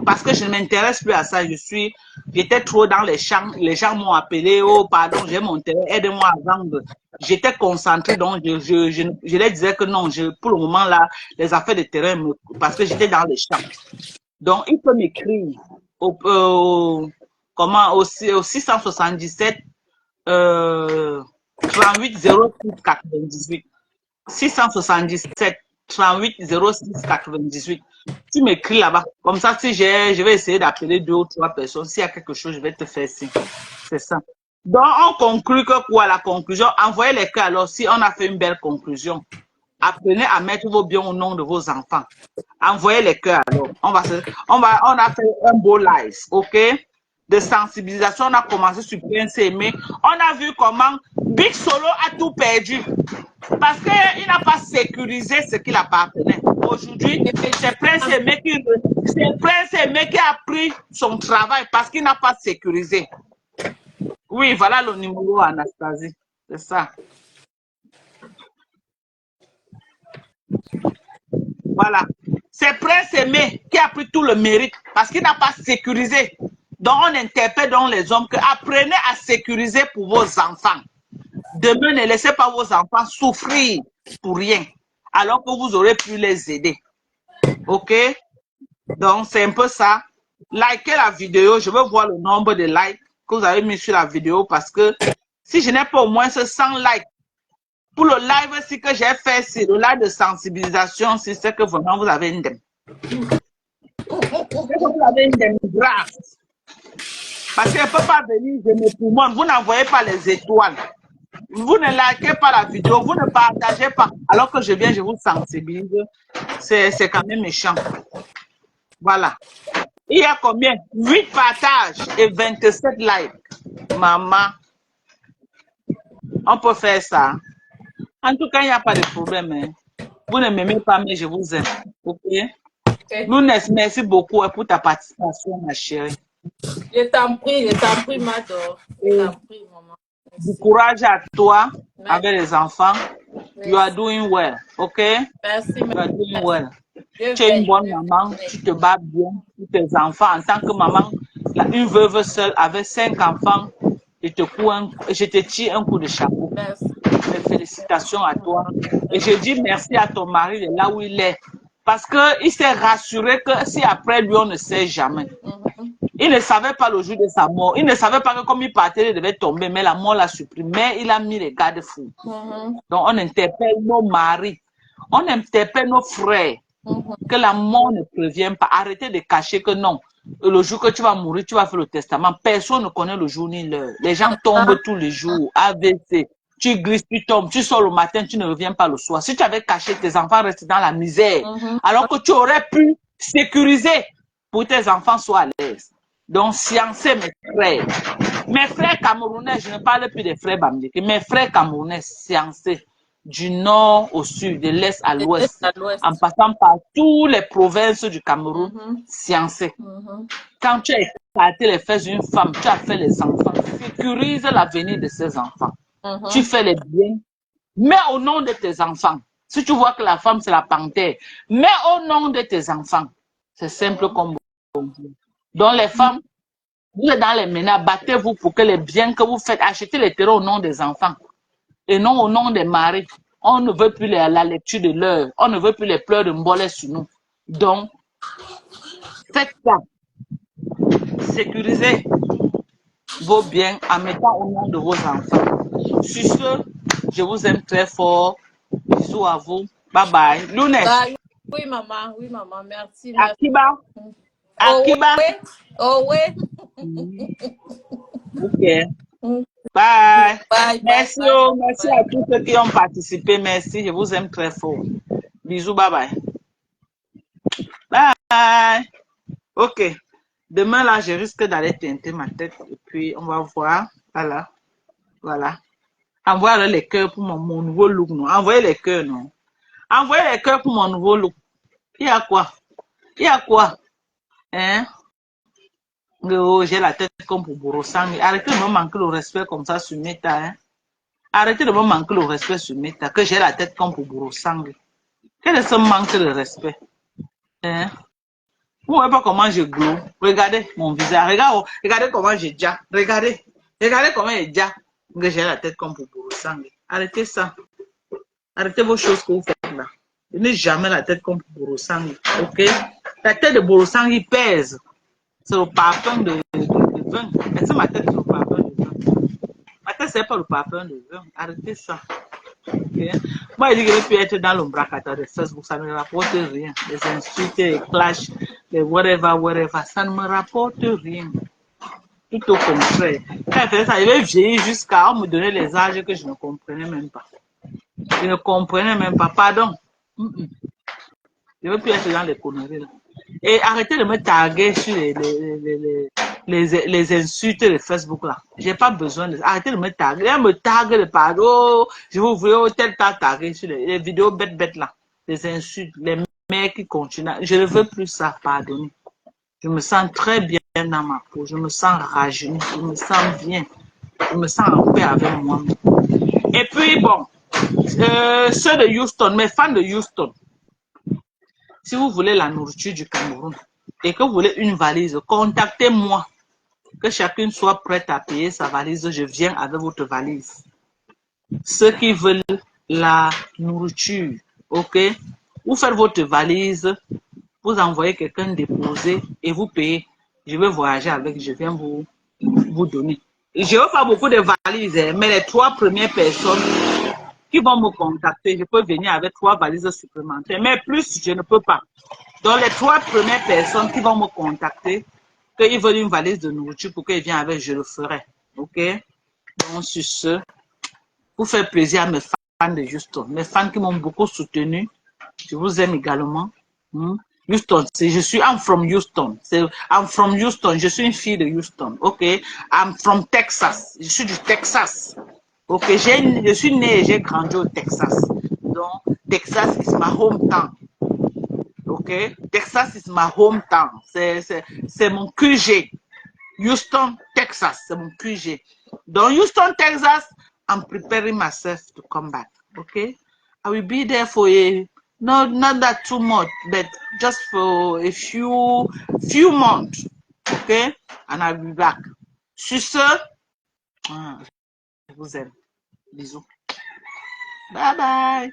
Parce que je ne m'intéresse plus à ça. J'étais trop dans les champs. Les gens m'ont appelé. Oh, pardon, j'ai mon terrain. Aide-moi à vendre. J'étais concentrée. Donc, je leur disais que non, pour le moment, là, les affaires de terrain, parce que j'étais dans les champs. Donc, il peut m'écrire au 677 38 06 98. 677 38 06 98. Tu m'écris là-bas. Comme ça, si je vais essayer d'appeler 2 ou 3 personnes. S'il y a quelque chose, je vais te faire signe. C'est ça. Donc, on conclut que quoi, la conclusion? Envoyez les cas. Alors, si on a fait une belle conclusion, apprenez à mettre vos biens au nom de vos enfants. Envoyez les cœurs. Alors, on a fait un beau live, ok? De sensibilisation, on a commencé sur Prince Aimé. On a vu comment Big Solo a tout perdu. Parce qu'il n'a pas sécurisé ce qu'il appartenait. Aujourd'hui, c'est Prince Aimé qui a pris son travail parce qu'il n'a pas sécurisé. Oui, voilà le numéro, Anastasie. C'est ça. Voilà. C'est Prince Aimé qui a pris tout le mérite parce qu'il n'a pas sécurisé. Donc, on interpelle donc les hommes que apprenez à sécuriser pour vos enfants. Demain, ne laissez pas vos enfants souffrir pour rien, alors que vous aurez pu les aider. OK? Donc, c'est un peu ça. Likez la vidéo. Je veux voir le nombre de likes que vous avez mis sur la vidéo parce que si je n'ai pas au moins ce 100 likes, pour le live aussi que j'ai fait, c'est le live de sensibilisation, c'est ce que vraiment vous avez une dème. Vous avez une dème grave. Parce qu'elle ne peut pas venir, je me poumon. Vous n'envoyez pas les étoiles. Vous ne likez pas la vidéo, vous ne partagez pas. Alors que je viens, je vous sensibilise. C'est quand même méchant. Voilà. Il y a combien? 8 partages et 27 likes. Maman. On peut faire ça. En tout cas, il n'y a pas de problème. Hein. Vous ne m'aimez pas, mais je vous aime. OK? Lounès, merci beaucoup pour ta participation, ma chérie. Je t'en prie, Mado. Je t'en prie, maman. Du courage à toi avec les enfants. Merci. You are doing well, ok? Merci. You are doing well. Tu es une bonne maman, tu te bats bien pour tes enfants. En tant que maman, une veuve seule avec 5 enfants, je te tire un coup de chapeau. Merci. Félicitations à toi. Et je dis merci à ton mari de là où il est. Parce qu'il s'est rassuré que si après lui, on ne sait jamais. Il ne savait pas le jour de sa mort. Il ne savait pas que comme il partait, il devait tomber, mais la mort l'a supprimé. Mais il a mis les garde-fous. Donc, on interpelle nos maris. On interpelle nos frères. Que la mort ne prévient pas. Arrêtez de cacher que non. Le jour que tu vas mourir, tu vas faire le testament. Personne ne connaît le jour ni l'heure. Les gens tombent tous les jours. AVC. Tu glisses, tu tombes, tu sors le matin, tu ne reviens pas le soir. Si tu avais caché, tes enfants restent dans la misère. Alors que tu aurais pu sécuriser pour que tes enfants soient à l'aise. Donc, sciencez mes frères. Mes frères camerounais, je ne parle plus des frères bamileke. Mes frères camerounais, sciencez. Du nord au sud, de l'est à l'ouest, en passant par toutes les provinces du Cameroun, sciencez. Quand tu as écarté les fesses d'une femme, tu as fait les enfants. Sécurise l'avenir de ces enfants. Tu fais les biens, mais au nom de tes enfants. Si tu vois que la femme, c'est la panthère, mais au nom de tes enfants. C'est simple comme bon. Donc, les femmes, vous êtes dans les ménages, battez-vous pour que les biens que vous faites, achetez les terrains au nom des enfants et non au nom des maris. On ne veut plus la lecture de l'heure. On ne veut plus les pleurs de mbolet sur nous. Donc, faites ça. Sécurisez vos biens en mettant au nom de vos enfants. Sur ce, je vous aime très fort. Bisous à vous. Bye bye. Lounès. Oui, maman. Oui, maman. Merci. Akiba. Akiba. Oh, oui. Ok. Bye. Bye. Merci, Bye. Merci à tous ceux qui ont participé. Merci. Je vous aime très fort. Bisous. Bye bye. Bye. bye. Ok. Demain, là, je risque d'aller teinter ma tête. Et puis, on va voir. Voilà. Voilà. Envoyez les cœurs pour mon nouveau look, non? Envoyez les cœurs, non? Envoyez les cœurs pour mon nouveau look. Il y a quoi? Il y a quoi? Hein? Oh, j'ai la tête comme pour Borosang. Arrêtez de me manquer le respect comme ça sur Meta, hein? Arrêtez de me manquer le respect sur Meta, que j'ai la tête comme pour Borosang. Quel est ce manque de respect? Hein? Vous voyez pas comment je glow? Regardez mon visage. Regardez comment j'ai déjà. Regardez. Regardez comment j'ai déjà. Que j'ai la tête comme pour Borosang. Arrêtez ça. Arrêtez vos choses que vous faites là. Je n'ai jamais la tête comme pour Borosang. Ok? La tête de Borosang, il pèse. C'est le parfum de vin. Est-ce que ma tête, c'est le parfum de vin? Ma tête, c'est pas le parfum de vin. Arrêtez ça. Okay. Moi, je dis que je peux être dans l'ombracata de Facebook, ça ne me rapporte rien. Les insultes, les clashs, les whatever, ça ne me rapporte rien. Tout au contraire. Quand je faisais ça, je vais vieillir jusqu'à me donner les âges que je ne comprenais même pas. Je ne comprenais même pas. Pardon. Je ne veux plus être dans les conneries là. Et arrêtez de me taguer sur les insultes de Facebook là. J'ai pas besoin de ça. Arrêtez de me taguer. Elle me tague de pardon. Je vous vois tel tas tagué sur les vidéos bêtes là. Les insultes, les mecs qui continuent. Je ne veux plus ça, pardonnez. Je me sens très bien dans ma peau. Je me sens rajeunie. Je me sens bien. Je me sens en paix avec moi-même. Et puis bon, ceux de Houston, mes fans de Houston. Si vous voulez la nourriture du Cameroun et que vous voulez une valise, contactez-moi. Que chacune soit prête à payer sa valise, je viens avec votre valise. Ceux qui veulent la nourriture, ok? Vous faites votre valise, vous envoyez quelqu'un déposer et vous payez. Je vais voyager avec, je viens vous donner. Je n'ai pas beaucoup de valises, mais les 3 premières personnes qui vont me contacter, je peux venir avec 3 valises supplémentaires, mais plus, je ne peux pas. Donc, les 3 premières personnes qui vont me contacter, qu'ils veulent une valise de nourriture pour qu'ils viennent avec, je le ferai. OK? Donc, sur ce, pour faire plaisir à mes fans de Houston, mes fans qui m'ont beaucoup soutenu, je vous aime également. Houston, je suis, I'm from Houston. I'm from Houston, je suis une fille de Houston. OK? I'm from Texas, je suis du Texas. Ok, je suis née et j'ai grandi au Texas. Donc, Texas is my hometown. Ok, Texas is my hometown. C'est mon QG. Houston, Texas, c'est mon QG. Donc, Houston, Texas, I'm preparing myself to come back. Ok, I will be there for not that too much, but just for a few months. Ok, and I'll be back. Sur ce, je vous aime. Bisous. Bye bye.